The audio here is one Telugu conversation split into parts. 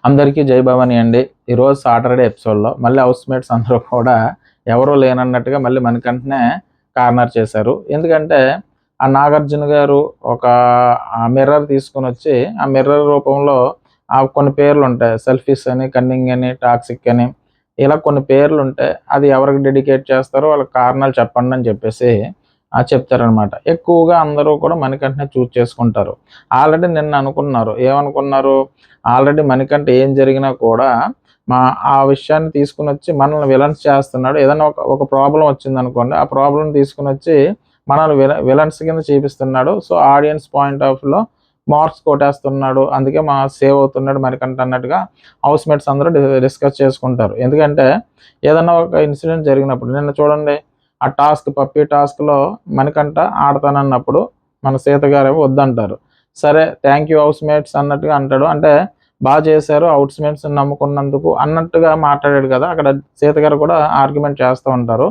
అందరికీ జై భవాని అండి. ఈరోజు సాటర్డే ఎపిసోడ్లో మళ్ళీ హౌస్ మేట్స్ అందరూ కూడా ఎవరూ లేనన్నట్టుగా మళ్ళీ మనకంటనే కార్నర్ చేశారు. ఎందుకంటే ఆ నాగార్జున గారు ఒక మిర్రర్ తీసుకొని వచ్చి ఆ మిర్రర్ రూపంలో కొన్ని పేర్లు ఉంటాయి. సెల్ఫిష్ అని, కన్నింగ్ అని, టాక్సిక్ అని, ఇలా కొన్ని పేర్లు ఉంటాయి. అది ఎవరికి డెడికేట్ చేస్తారో వాళ్ళకి కారణాలు చెప్పండి అని చెప్పేసి చెప్తారనమాట. ఎక్కువగా అందరూ కూడా మణికంఠనే చూజ్ చేసుకుంటారు. ఆల్రెడీ నిన్న అనుకున్నారు, ఏమనుకున్నారు, ఆల్రెడీ మణికంఠ ఏం జరిగినా కూడా ఆ విషయాన్ని తీసుకుని వచ్చి మనల్ని విలన్స్ చేస్తున్నాడు. ఏదైనా ఒక ప్రాబ్లం వచ్చిందనుకోండి, ఆ ప్రాబ్లం తీసుకుని వచ్చి మనల్ని విలన్స్ కింద చూపిస్తున్నాడు. సో ఆడియన్స్ పాయింట్ ఆఫ్ లో మార్క్స్ కొట్టేస్తున్నాడు, అందుకే సేవ్ అవుతున్నాడు మణికంఠ అన్నట్టుగా హౌస్ మేట్స్ అందరూ డిస్కస్ చేసుకుంటారు. ఎందుకంటే ఏదైనా ఒక ఇన్సిడెంట్ జరిగినప్పుడు, నిన్న చూడండి ఆ పప్పీ టాస్క్లో మణికంఠ ఆడతానన్నప్పుడు మన సీత గారేమో వద్దంటారు. సరే థ్యాంక్ యూ హౌస్ మేట్స్ అన్నట్టుగా అంటాడు. అంటే బాగా చేశారు హౌస్ మేట్స్ నమ్ముకున్నందుకు అన్నట్టుగా మాట్లాడాడు కదా. అక్కడ సీత గారు కూడా ఆర్గ్యుమెంట్ చేస్తూ ఉంటారు.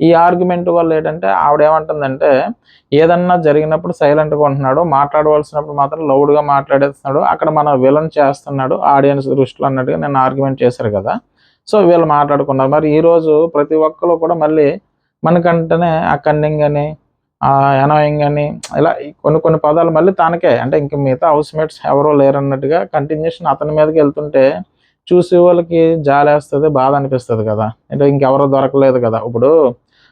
ఈ ఆర్గ్యుమెంట్ వల్ల ఏంటంటే ఆవిడ ఏమంటుందంటే, ఏదన్నా జరిగినప్పుడు సైలెంట్గా ఉంటున్నాడు, మాట్లాడవలసినప్పుడు మాత్రం లౌడ్గా మాట్లాడేస్తున్నాడు, అక్కడ మన విలన్ చేస్తున్నాడు ఆడియన్స్ దృష్టిలో అన్నట్టుగా నేను ఆర్గ్యుమెంట్ చేశారు కదా. సో వీళ్ళు మాట్లాడుకున్నారు. మరి ఈరోజు ప్రతి ఒక్కరు కూడా మళ్ళీ మనకంటేనే ఆ కన్నింగ్ అని, ఎనోయింగ్ అని, ఇలా కొన్ని పదాలు మళ్ళీ తనకే, అంటే ఇంక మిగతా హౌస్ మేట్స్ ఎవరో లేరన్నట్టుగా కంటిన్యూషన్ అతని మీదకి వెళ్తుంటే చూసే వాళ్ళకి జాలేస్తుంది, బాధ అనిపిస్తుంది కదా. అంటే ఇంకెవరో దొరకలేదు కదా. ఇప్పుడు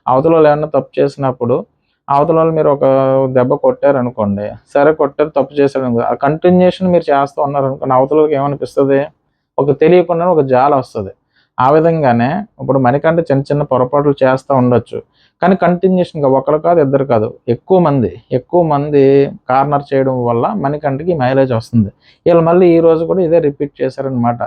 అవతల వాళ్ళు ఏమన్నా తప్పు చేసినప్పుడు అవతల వాళ్ళు మీరు ఒక దెబ్బ కొట్టారనుకోండి, సరే కొట్టారు, తప్పు చేశారు అనుకో, ఆ కంటిన్యూషన్ మీరు చేస్తూ ఉన్నారనుకోండి, అవతల వాళ్ళకి ఏమనిపిస్తుంది, ఒక తెలియకుండా ఒక జాలి వస్తుంది. ఆ విధంగానే ఇప్పుడు మణికంఠ చిన్న చిన్న పొరపాట్లు చేస్తూ ఉండొచ్చు, కానీ కంటిన్యూషన్గా ఒకరు కాదు, ఇద్దరు కాదు, ఎక్కువ మంది కార్నర్ చేయడం వల్ల మణికంఠకి మైలేజ్ వస్తుంది. వీళ్ళు మళ్ళీ ఈ రోజు కూడా ఇదే రిపీట్ చేశారనమాట.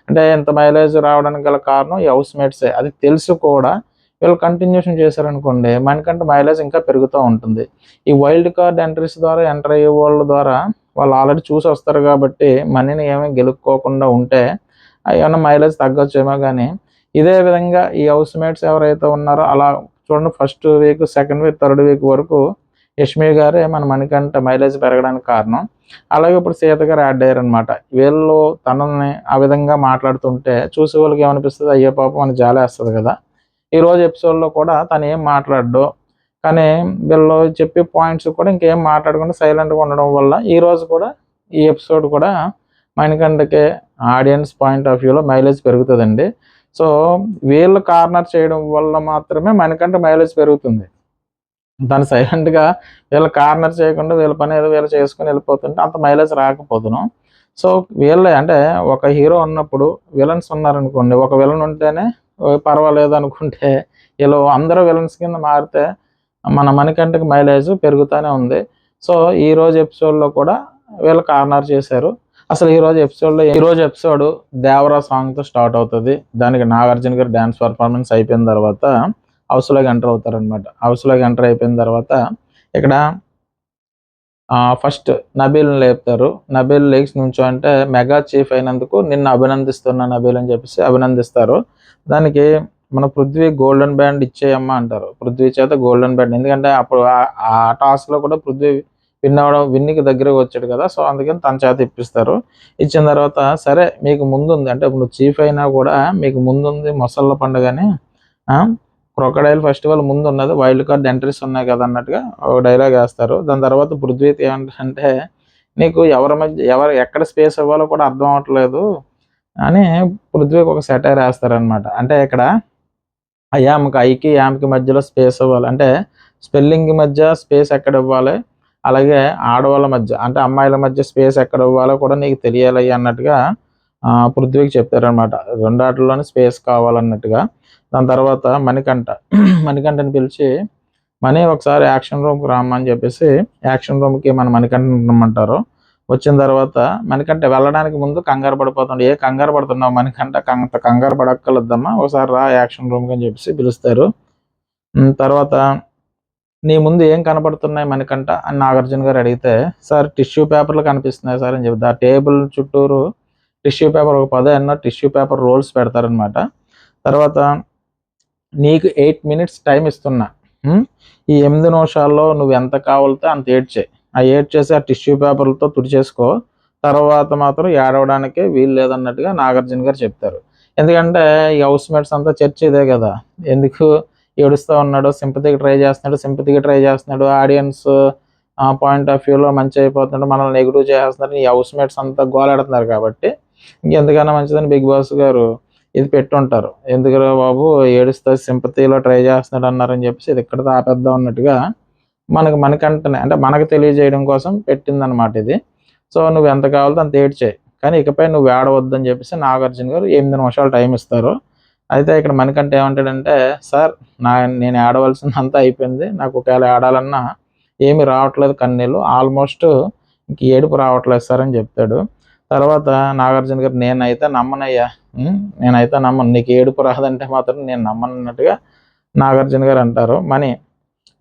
అంటే ఇంత మైలేజ్ రావడానికి గల కారణం ఈ హౌస్ మేట్సే. అది తెలుసు కూడా వీళ్ళు కంటిన్యూషన్ చేశారనుకోండి, మణికంఠ మైలేజ్ ఇంకా పెరుగుతూ ఉంటుంది. ఈ వైల్డ్ కార్డ్ ఎంట్రీస్ ద్వారా ఎంటర్ అయ్యే వాళ్ళ ద్వారా వాళ్ళు ఆల్రెడీ చూసి వస్తారు కాబట్టి మనీని ఏమీ గెలుక్కోకుండా ఉంటే ఏమన్నా మైలేజ్ తగ్గొచ్చేమో. కానీ ఇదే విధంగా ఈ హౌస్ మేట్స్ ఎవరైతే ఉన్నారో అలా చూడండి, first week, second week, third week వరకు యష్మి గారే మన మణికంఠ మైలేజ్ పెరగడానికి కారణం. అలాగే ఇప్పుడు సీత గారు యాడ్ అయ్యారనమాట. వీళ్ళు తనని ఆ విధంగా మాట్లాడుతుంటే చూసే వాళ్ళకి ఏమనిపిస్తుంది, అయ్యో పాపం అని జాలేస్తుంది కదా. ఈరోజు ఎపిసోడ్లో కూడా తను ఏం మాట్లాడడు, కానీ వీళ్ళు చెప్పే పాయింట్స్ కూడా ఇంకేం మాట్లాడకుండా సైలెంట్గా ఉండడం వల్ల ఈరోజు కూడా ఈ ఎపిసోడ్ కూడా మణికంఠకే ఆడియన్స్ పాయింట్ ఆఫ్ వ్యూలో మైలేజ్ పెరుగుతుందండి. సో వీళ్ళు కార్నర్ చేయడం వల్ల మాత్రమే మణికంఠ మైలేజ్ పెరుగుతుంది. దాన్ని సైలెంట్గా వీళ్ళు కార్నర్ చేయకుండా వీళ్ళ పని ఏదో వీళ్ళు చేసుకుని వెళ్ళిపోతుంటే అంత మైలేజ్ రాకపోతున్నాం. సో వీళ్ళే అంటే ఒక హీరో ఉన్నప్పుడు విలన్స్ ఉన్నారనుకోండి, ఒక విలన్ ఉంటేనే పర్వాలేదు అనుకుంటే వీళ్ళు అందరూ విలన్స్ కింద మారితే మన మణికంఠకి మైలేజ్ పెరుగుతూనే ఉంది. సో ఈరోజు ఎపిసోడ్లో కూడా వీళ్ళు కార్నర్ చేశారు. అసలు ఈరోజు ఎపిసోడ్ దేవరా సాంగ్తో స్టార్ట్ అవుతుంది. దానికి నాగార్జున గారు డ్యాన్స్ పర్ఫార్మెన్స్ అయిపోయిన తర్వాత హౌస్లోకి ఎంటర్ అవుతారనమాట. హౌస్లోకి ఎంటర్ అయిపోయిన తర్వాత ఇక్కడ ఫస్ట్ నబీల్ని లేపుతారు. నబీల్ లేక్స్ నుంచో అంటే మెగా చీఫ్ అయినందుకు నిన్ను అభినందిస్తున్నా నబీల్ అని చెప్పేసి అభినందిస్తారు. దానికి మన పృథ్వీ గోల్డెన్ బ్యాండ్ ఇచ్చేయమ్మా అంటారు. పృథ్వీ చేత గోల్డెన్ బ్యాండ్, ఎందుకంటే అప్పుడు ఆ టాస్క్లో కూడా పృథ్వీ విన్నికి దగ్గరకు వచ్చాడు కదా. సో అందుకని తన చేత ఇప్పిస్తారు. ఇచ్చిన తర్వాత సరే మీకు ముందుంది, అంటే ఇప్పుడు చీఫ్ అయినా కూడా మీకు ముందుంది మొసళ్ళ పండుగని, క్రొకడైల్ ఫెస్టివల్ ముందు ఉన్నది, వైల్డ్ కార్డ్ ఎంట్రీస్ ఉన్నాయి కదా అన్నట్టుగా ఒక డైలాగ్ వేస్తారు. దాని తర్వాత పృథ్వీ ఏమంటారంటే, నీకు ఎక్కడ స్పేస్ ఇవ్వాలో కూడా అర్థం అవ్వట్లేదు అని పృథ్వీకి ఒక సెటైర్ వేస్తారనమాట. అంటే ఇక్కడ ఐకి యామ్కి మధ్యలో స్పేస్ ఇవ్వాలి, అంటే స్పెల్లింగ్ మధ్య స్పేస్ ఎక్కడ ఇవ్వాలి, అలాగే ఆడవాళ్ళ మధ్య అంటే అమ్మాయిల మధ్య స్పేస్ ఎక్కడ ఇవ్వాలో కూడా నీకు తెలియాలి అన్నట్టుగా పృథ్వీకి చెప్తారనమాట. రెండాటిలోనే స్పేస్ కావాలన్నట్టుగా. దాని తర్వాత మణికంఠని పిలిచి ఒకసారి యాక్షన్ రూమ్కి రామ్మని చెప్పేసి యాక్షన్ రూమ్కి మణికంఠని రమ్మంటారు. వచ్చిన తర్వాత మణికంఠ వెళ్ళడానికి ముందు కంగారు పడిపోతాడు. ఏ కంగారు పడుతున్నావు మణికంఠ, కంగారు పడక్కలొద్దమ్మా, ఒకసారి రా యాక్షన్ రూమ్కి అని చెప్పేసి పిలుస్తారు. తర్వాత నీ ముందు ఏం కనపడుతున్నాయి మణికంఠ అని నాగార్జున గారు అడిగితే, సార్ టిష్యూ పేపర్లు కనిపిస్తున్నాయి సార్ అని చెప్పి ఆ టేబుల్ చుట్టూరు టిష్యూ పేపర్ ఒక 10 ఎన్నో టిష్యూ పేపర్ రోల్స్ పెడతారనమాట. తర్వాత నీకు 8 minutes టైం ఇస్తున్నా, ఈ 8 నిమిషాల్లో నువ్వు ఎంత కావాలితే అంత ఏడ్చేయి, ఆ టిష్యూ పేపర్లతో తుడిచేసుకో, తర్వాత మాత్రం ఏడవడానికి వీలు లేదన్నట్టుగా నాగార్జున గారు చెప్తారు. ఎందుకంటే ఈ హౌస్ మేట్స్ అంతా చర్చ ఇదే కదా, ఎందుకు ఏడుస్తూ ఉన్నాడు, సింపతికి ట్రై చేస్తున్నాడు, ఆడియన్స్ పాయింట్ ఆఫ్ వ్యూలో మంచి అయిపోతున్నాడు, మనల్ని నెగిటివ్ చేస్తున్నారు, ఈ హౌస్ మేట్స్ అంతా గోలాడుతున్నారు కాబట్టి ఇంకెందుకన్నా మంచిదని బిగ్ బాస్ గారు ఇది పెట్టుంటారు. ఎందుకురా బాబు ఏడుస్తా సింపతిలో ట్రై చేస్తున్నాడు అన్నారని చెప్పేసి ఇది ఇక్కడ ఆపేద్దాం అన్నట్టుగా మనకంటనే అంటే మనకు తెలియజేయడం కోసం పెట్టిందనమాట ఇది. సో నువ్వు ఎంత కావాలో అంత ఏడ్చేయి, కానీ ఇకపై నువ్వు ఏడవద్దని చెప్పేసి నాగార్జున గారు 8 నిమిషాలు టైం ఇస్తారు. అయితే ఇక్కడ మనకంటే ఏమంటాడంటే, సార్ నేను ఏడవలసిందంతా అయిపోయింది, నాకు ఒకవేళ ఏడాలన్నా ఏమి రావట్లేదు కన్నీళ్ళు, ఆల్మోస్ట్ ఇంక ఏడుపు రావట్లేదు సార్ అని చెప్తాడు. తర్వాత నాగార్జున గారు నేనైతే నమ్మనయ్యా, నేనైతే నమ్మను, నీకు ఏడుపు రాదంటే మాత్రం నేను నమ్మనన్నట్టుగా నాగార్జున గారు అంటారు.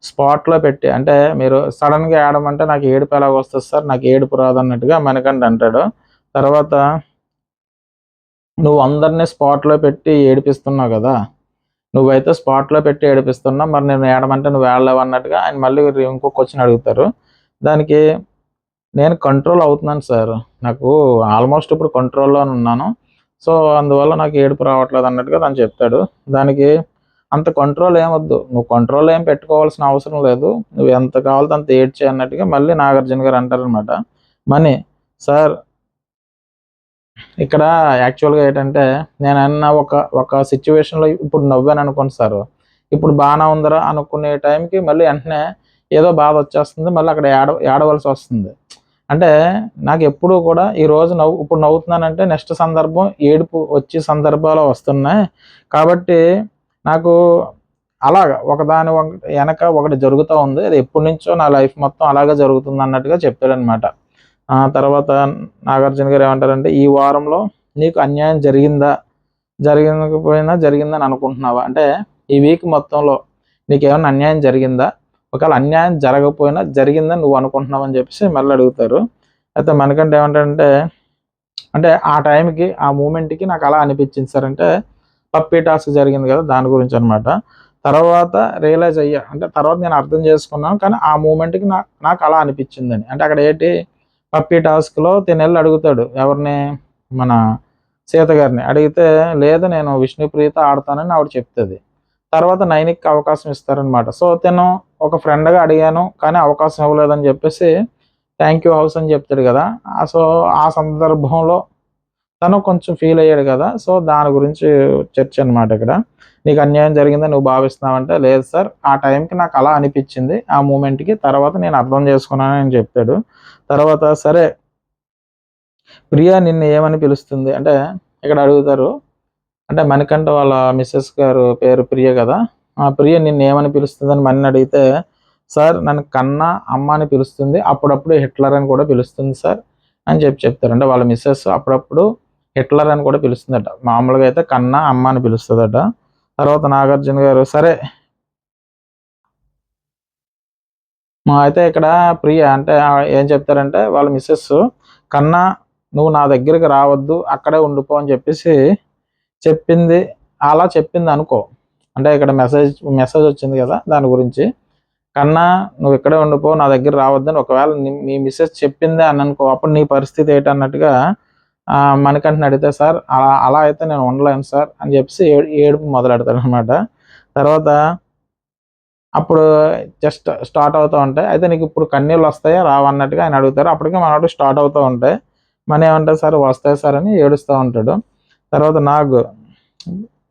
స్పాట్లో పెట్టి అంటే మీరు సడన్గా ఏడమంటే నాకు ఏడుపు ఎలాగ వస్తుంది సార్, నాకు ఏడుపు రాదన్నట్టుగా మనకంట అంటాడు. తర్వాత నువ్వు అందరినీ స్పాట్లో పెట్టి ఏడిపిస్తున్నావు కదా, నువ్వైతే స్పాట్లో పెట్టి ఏడిపిస్తున్నావు, మరి నేను ఏడమంటే నువ్వు ఏడలేవు అన్నట్టుగా ఆయన మళ్ళీ ఇంకో క్వశ్చన్ అడుగుతారు. దానికి నేను కంట్రోల్ అవుతున్నాను సార్, నాకు ఆల్మోస్ట్ ఇప్పుడు కంట్రోల్లోనే ఉన్నాను, సో అందువల్ల నాకు ఏడుపు రావట్లేదు అన్నట్టుగా తను చెప్తాడు. దానికి అంత కంట్రోల్ ఏమొద్దు, నువ్వు కంట్రోల్ ఏం పెట్టుకోవాల్సిన అవసరం లేదు, నువ్వు ఎంత కావాలో అంత ఏడ్చే అన్నట్టుగా మళ్ళీ నాగార్జున గారు అంటారనమాట. సార్ ఇక్కడ యాక్చువల్గా ఏంటంటే నేను అన్న ఒక సిచ్యువేషన్లో ఇప్పుడు నవ్వాను అనుకోండి సార్, ఇప్పుడు బాగానే ఉందరా అనుకునే టైంకి మళ్ళీ వెంటనే ఏదో బాధ వచ్చేస్తుంది, మళ్ళీ అక్కడ ఏడవలసి వస్తుంది. అంటే నాకు ఎప్పుడూ కూడా ఈరోజు ఇప్పుడు నవ్వుతున్నానంటే నెక్స్ట్ సందర్భం ఏడుపు వచ్చే సందర్భాలు వస్తున్నాయి, కాబట్టి నాకు అలాగా ఒకదాని వెనక ఒకటి జరుగుతూ ఉంది, అది ఎప్పటి నుంచో నా లైఫ్ మొత్తం అలాగే జరుగుతుంది అన్నట్టుగా చెప్తాడనమాట. తర్వాత నాగార్జున గారు ఏమంటారంటే, ఈ వారంలో నీకు అన్యాయం జరిగిందని అనుకుంటున్నావా, అంటే ఈ వీక్ మొత్తంలో నీకు ఏమైనా అన్యాయం జరిగిందా, ఒకవేళ అన్యాయం జరగకపోయినా జరిగిందని నువ్వు అనుకుంటున్నావు అని చెప్పేసి మళ్ళీ అడుగుతారు. అయితే మనకంటే ఏమంటారంటే, అంటే ఆ టైంకి ఆ మూమెంట్కి నాకు అలా అనిపించింది సార్, అంటే పప్పీ టాస్క్ జరిగింది కదా దాని గురించి అనమాట. తర్వాత రియలైజ్ అయ్యా, అంటే తర్వాత నేను అర్థం చేసుకున్నాను, కానీ ఆ మూమెంట్కి నాకు అలా అనిపించిందని. అంటే అక్కడ ఏంటి, పప్పీ టాస్క్లో తినెళ్ళి అడుగుతాడు ఎవరిని, మన సీత గారిని అడిగితే, లేదు నేను విష్ణుప్రియత ఆడతానని ఆవిడ చెప్తుంది. తర్వాత నైనికి అవకాశం ఇస్తారనమాట. సో తను ఒక ఫ్రెండ్గా అడిగాను కానీ అవకాశం ఇవ్వలేదని చెప్పేసి థ్యాంక్ యూ హౌస్ అని చెప్తాడు కదా. సో ఆ సందర్భంలో తను కొంచెం ఫీల్ అయ్యాడు కదా, సో దాని గురించి చర్చ అనమాట ఇక్కడ. నీకు అన్యాయం జరిగిందని నువ్వు భావిస్తున్నావంటే, లేదు సార్ ఆ టైంకి నాకు అలా అనిపించింది, ఆ మూమెంట్కి తర్వాత నేను అర్థం చేసుకున్నానని చెప్తాడు. తర్వాత సరే ప్రియా నిన్ను ఏమని పిలుస్తుంది అంటే ఇక్కడ అడుగుతారు, అంటే మణికంఠ వాళ్ళ మిస్సెస్ గారు పేరు ప్రియ కదా, ఆ ప్రియ నిన్ను ఏమని పిలుస్తుందని మని అడిగితే, సార్ నన్ను కన్నా అమ్మ అని పిలుస్తుంది, అప్పుడప్పుడు హిట్లర్ అని కూడా పిలుస్తుంది సార్ అని చెప్తారు. అంటే వాళ్ళ మిస్సెస్ అప్పుడప్పుడు హిట్లర్ అని కూడా పిలుస్తుందట, మామూలుగా అయితే కన్నా అమ్మ అని పిలుస్తుందట. తర్వాత నాగార్జున గారు సరే అయితే ఇక్కడ ప్రియ అంటే ఏం చెప్తారంటే, వాళ్ళ మిస్సెస్ కన్నా నువ్వు నా దగ్గరికి రావద్దు అక్కడే ఉండిపో అని చెప్పేసి చెప్పింది, అలా చెప్పింది అనుకో, అంటే ఇక్కడ మెసేజ్ వచ్చింది కదా దాని గురించి, కన్నా నువ్వు ఇక్కడే ఉండిపో నా దగ్గర రావద్దని ఒకవేళ మీ మిస్సెస్ చెప్పిందే అని అనుకో, అప్పుడు నీ పరిస్థితి ఏంటన్నట్టుగా మనకంటే అడిగితే, సార్ అలా అయితే నేను ఉండలేను సార్ అని చెప్పేసి ఏడుపు మొదలెడతాడు అనమాట. తర్వాత అప్పుడు జస్ట్ స్టార్ట్ అవుతూ ఉంటాయి, అయితే నీకు ఇప్పుడు కన్నీళ్ళు వస్తాయా రావన్నట్టుగా ఆయన అడుగుతారు. అప్పటికే మనోడు స్టార్ట్ అవుతూ ఉంటాయి, మన ఏమంటారు సార్ వస్తాయి సార్ అని ఏడుస్తూ ఉంటాడు. తర్వాత నాకు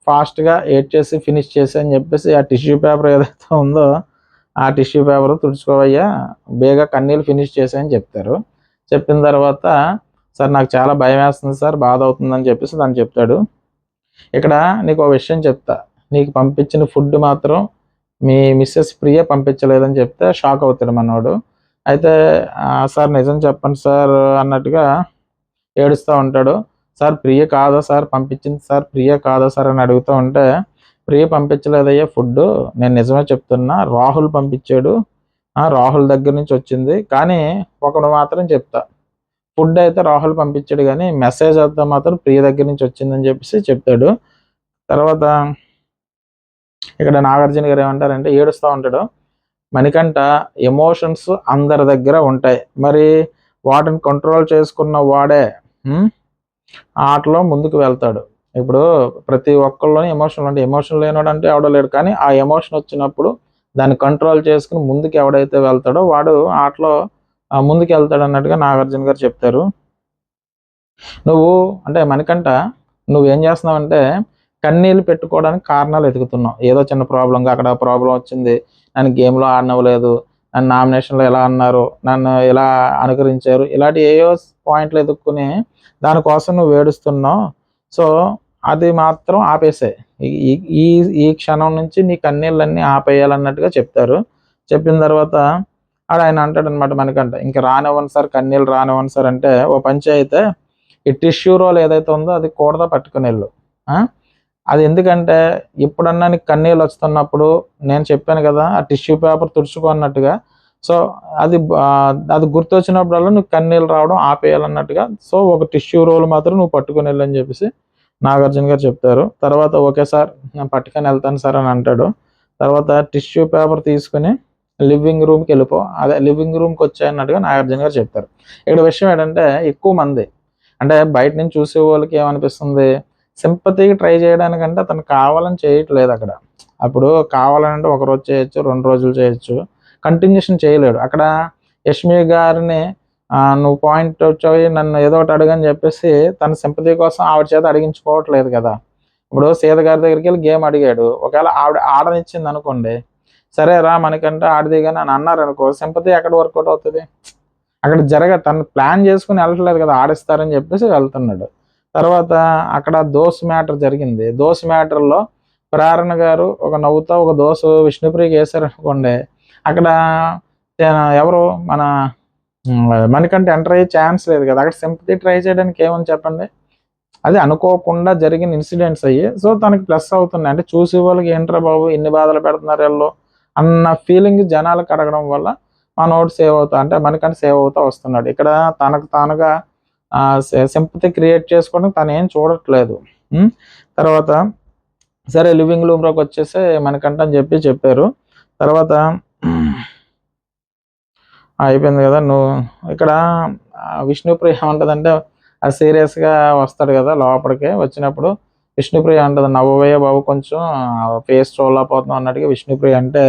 ఫాస్ట్గా చేసి ఫినిష్ చేసి అని చెప్పేసి ఆ టిష్యూ పేపర్ ఏదైతే ఉందో ఆ టిష్యూ పేపర్ తుడుచుకోవయ్యా, బేగా కన్నీళ్ళు ఫినిష్ చేసాయని చెప్తారు. చెప్పిన తర్వాత సార్ నాకు చాలా భయం వేస్తుంది సార్, బాధ అవుతుందని చెప్పేసి తను చెప్తాడు. ఇక్కడ నీకు ఒక విషయం చెప్తా, నీకు పంపించిన ఫుడ్ మాత్రం మీ మిస్సెస్ ప్రియ పంపించలేదని చెప్తే షాక్ అవుతాడు మనోడు. అయితే సార్ నిజం చెప్పండి సార్ అన్నట్టుగా ఏడుస్తూ ఉంటాడు. సార్ ప్రియ కాదా సార్ పంపించింది, సార్ ప్రియ కాదా సార్ అని అడుగుతూ ఉంటే, ప్రియ పంపించలేదయ్యా ఫుడ్, నేను నిజమే చెప్తున్నా, రాహుల్ పంపించాడు, రాహుల్ దగ్గర నుంచి వచ్చింది, కానీ ఒకడు మాత్రం చెప్తా, ఫుడ్ అయితే రాహుల్ పంపించాడు కానీ మెసేజ్ అయితే మాత్రం ప్రియ దగ్గర నుంచి వచ్చిందని చెప్పేసి చెప్తాడు. తర్వాత ఇక్కడ నాగార్జున గారు ఏమంటారంటే ఏడుస్తూ ఉంటాడు, మణికంఠ ఎమోషన్స్ అందరి దగ్గర ఉంటాయి, మరి వాటిని కంట్రోల్ చేసుకున్న వాడే ఆటలో ముందుకు వెళ్తాడు. ఇప్పుడు ప్రతి ఒక్కళ్ళలోని ఎమోషన్ అంటే ఎమోషన్ లేనివాడు అంటే ఎవడో లేడు, కానీ ఆ ఎమోషన్ వచ్చినప్పుడు దాన్ని కంట్రోల్ చేసుకుని ముందుకు ఎవడైతే వెళ్తాడో వాడు ఆటలో ముందుకు వెళ్తాడు అన్నట్టుగా నాగార్జున గారు చెప్తారు. నువ్వు అంటే మణికంఠ నువ్వేం చేస్తున్నావంటే కన్నీళ్ళు పెట్టుకోవడానికి కారణాలు వెతుకుతున్నావు. ఏదో చిన్న ప్రాబ్లంగా అక్కడ ప్రాబ్లం వచ్చింది, నన్ను గేమ్లో ఆడనివ్వలేదు, నన్ను నామినేషన్లో ఎలా అన్నారు, నన్ను ఎలా అనుకరించారు, ఇలాంటి ఏయో పాయింట్లు ఎదుక్కుని దానికోసం నువ్వు ఏడుస్తున్నావు. సో అది మాత్రం ఆపేసాయి. ఈ ఈ ఈ క్షణం నుంచి నీ కన్నీళ్ళన్నీ ఆపేయాలన్నట్టుగా చెప్తారు. చెప్పిన తర్వాత ఆయన అంటాడు అనమాట మణికంఠ, ఇంకా రానివ్వండి సార్, కన్నీళ్ళు రానివ్వండి సార్ అంటే, ఓ పంచి అయితే ఈ టిష్యూ రోల్ ఏదైతే ఉందో అది కూడదా పట్టుకుని వెళ్ళు. అది ఎందుకంటే ఎప్పుడన్నా నీకు కన్నీళ్ళు వస్తున్నప్పుడు నేను చెప్పాను కదా ఆ టిష్యూ పేపర్ తుడుచుకున్నట్టుగా, సో అది గుర్తొచ్చినప్పుడల్లా నువ్వు కన్నీళ్ళు రావడం ఆపేయాలన్నట్టుగా, సో ఒక టిష్యూ రోల్ మాత్రం నువ్వు పట్టుకుని వెళ్ళు అని చెప్పేసి నాగార్జున గారు చెప్తారు. తర్వాత ఓకే సార్ నేను పట్టుకొని వెళ్తాను సార్ అని అంటాడు. తర్వాత టిష్యూ పేపర్ తీసుకుని లివింగ్ రూమ్కి వెళ్ళిపో, అదే లివింగ్ రూమ్కి వచ్చాయన్నట్టుగా నాగార్జున గారు చెప్తారు. ఇక్కడ విషయం ఏంటంటే ఎక్కువ మంది అంటే బయట నుంచి చూసే వాళ్ళకి ఏమనిపిస్తుంది, సింపతికి ట్రై చేయడానికంటే అతను కావాలని చేయట్లేదు అక్కడ. అప్పుడు కావాలంటే ఒక రోజు చేయొచ్చు, 2 రోజులు చేయొచ్చు, కంటిన్యూషన్ చేయలేడు. అక్కడ యష్మి గారిని నువ్వు పాయింట్ వచ్చాయి నన్ను ఏదో ఒకటి అడగని చెప్పేసి తన సింపతి కోసం ఆవిడ చేత అడిగించుకోవట్లేదు కదా. ఇప్పుడు సీత గారి దగ్గరికి వెళ్ళి గేమ్ అడిగాడు, ఒకవేళ ఆవిడ ఆడనిచ్చింది అనుకోండి, సరే రా మనకంటే ఆడదిగాని అని అన్నారు అనుకో, సింపతి ఎక్కడ వర్కౌట్ అవుతుంది? అక్కడ తను ప్లాన్ చేసుకుని వెళ్ళట్లేదు కదా, ఆడిస్తారని చెప్పేసి వెళ్తున్నాడు. తర్వాత అక్కడ దోస్ మ్యాటర్ జరిగింది. దోస్ మ్యాటర్లో ప్రేరణ గారు ఒక నవ్వుతో ఒక దోసు విష్ణుప్రియకి వేశారనుకోండి, అక్కడ ఎవరు మన మణికంఠ ఎంటర్ అయ్యే ఛాన్స్ లేదు కదా. అక్కడ సింపతి ట్రై చేయడానికి ఏమని చెప్పండి, అది అనుకోకుండా జరిగిన ఇన్సిడెంట్స్ అయ్యి సో తనకి ప్లస్ అవుతున్నాయి. అంటే చూసే వాళ్ళకి ఏంట్రా బాబు ఇన్ని బాధలు పెడుతున్నారు వీళ్ళు అన్న ఫీలింగ్ జనాలకు కడగడం వల్ల మనోడు సేవ్ అవుతా అంటే మణికంఠ సేవ్ అవుతా వస్తున్నాడు. ఇక్కడ తనకు తానుగా సింపతి క్రియేట్ చేసుకోవడం తను ఏం చూడట్లేదు. తర్వాత సరే లివింగ్ రూమ్లోకి వచ్చేసి మణికంఠ అని చెప్పారు. తర్వాత అయిపోయింది కదా. నువ్వు ఇక్కడ విష్ణుప్రియ ఏమంటుందంటే అది సీరియస్గా వస్తాడు కదా లోపలికి, వచ్చినప్పుడు విష్ణుప్రియ అంటుంది నవ్వయ్య బాబు కొంచెం ఫేస్ చూడలేకపోతున్నాం అన్నట్టుగా విష్ణుప్రియ అంటే,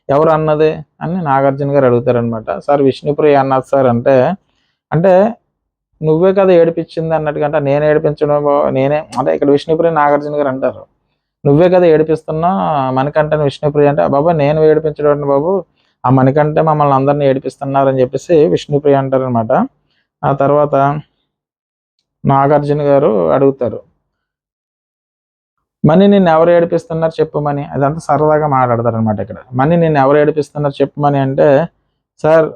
ఎవరు అన్నది అని నాగార్జున గారు అడుగుతారనమాట. సార్ విష్ణుప్రియ అన్నది సార్ అంటే, అంటే నువ్వే కదా ఏడిపించింది అన్నట్టుగా, నేను ఏడిపించడం నేనే అంటే ఇక్కడ విష్ణుప్రియ నాగార్జున గారు అంటారు, నువ్వే కదా ఏడిపిస్తున్నా మణికంఠని విష్ణుప్రియ అంటే, బాబా నేను ఏడిపించడం బాబు, ఆ మణికంఠ మమ్మల్ని అందరినీ ఏడిపిస్తున్నారని చెప్పేసి విష్ణుప్రియ అంటారనమాట. ఆ తర్వాత నాగార్జున గారు అడుగుతారు, మనీ నిన్ను ఎవరు ఏడిపిస్తున్నారు చెప్పమని. అదంతా సరదాగా మాట్లాడతారు అనమాట. ఇక్కడ మనీ నిన్ను ఎవరు ఏడిపిస్తున్నారు చెప్పమని అంటే, సార్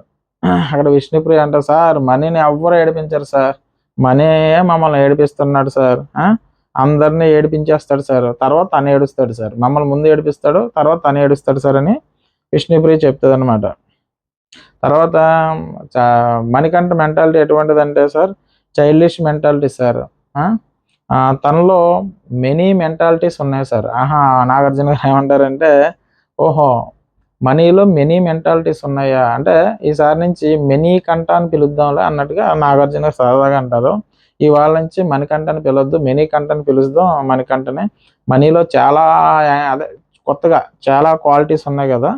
అక్కడ విష్ణుప్రియ అంటారు, సార్ మనీని ఎవ్వరు ఏడిపించారు సార్, మనీయే మమ్మల్ని ఏడిపిస్తున్నాడు సార్, అందరినీ ఏడిపించేస్తాడు సార్, తర్వాత తను ఏడుస్తాడు సార్, మమ్మల్ని ముందు ఏడిపిస్తాడు తర్వాత తను ఏడుస్తాడు సార్ అని విష్ణుప్రియ చెప్తుంది అనమాట. తర్వాత మణికంఠ మెంటాలిటీ ఎటువంటిదంటే సార్ చైల్డిష్ మెంటాలిటీ సార్. తనలో మెనీ మెంటాలిటీస్ ఉన్నాయి సార్. నాగార్జున గారు ఏమంటారంటే, ఓహో మనీలో మెనీ మెంటాలిటీస్ ఉన్నాయా అంటే ఈసారి నుంచి మెనీ కంఠ అని పిలుద్దాంలే అన్నట్టుగా నాగార్జున గారు సరదాగా అంటారు. ఇవాళ నుంచి మణికంఠని పిలవద్దు, మెనీ కంఠని పిలుద్దాం మణికంఠని. మనీలో చాలా అదే కొత్తగా చాలా క్వాలిటీస్ ఉన్నాయి కదా,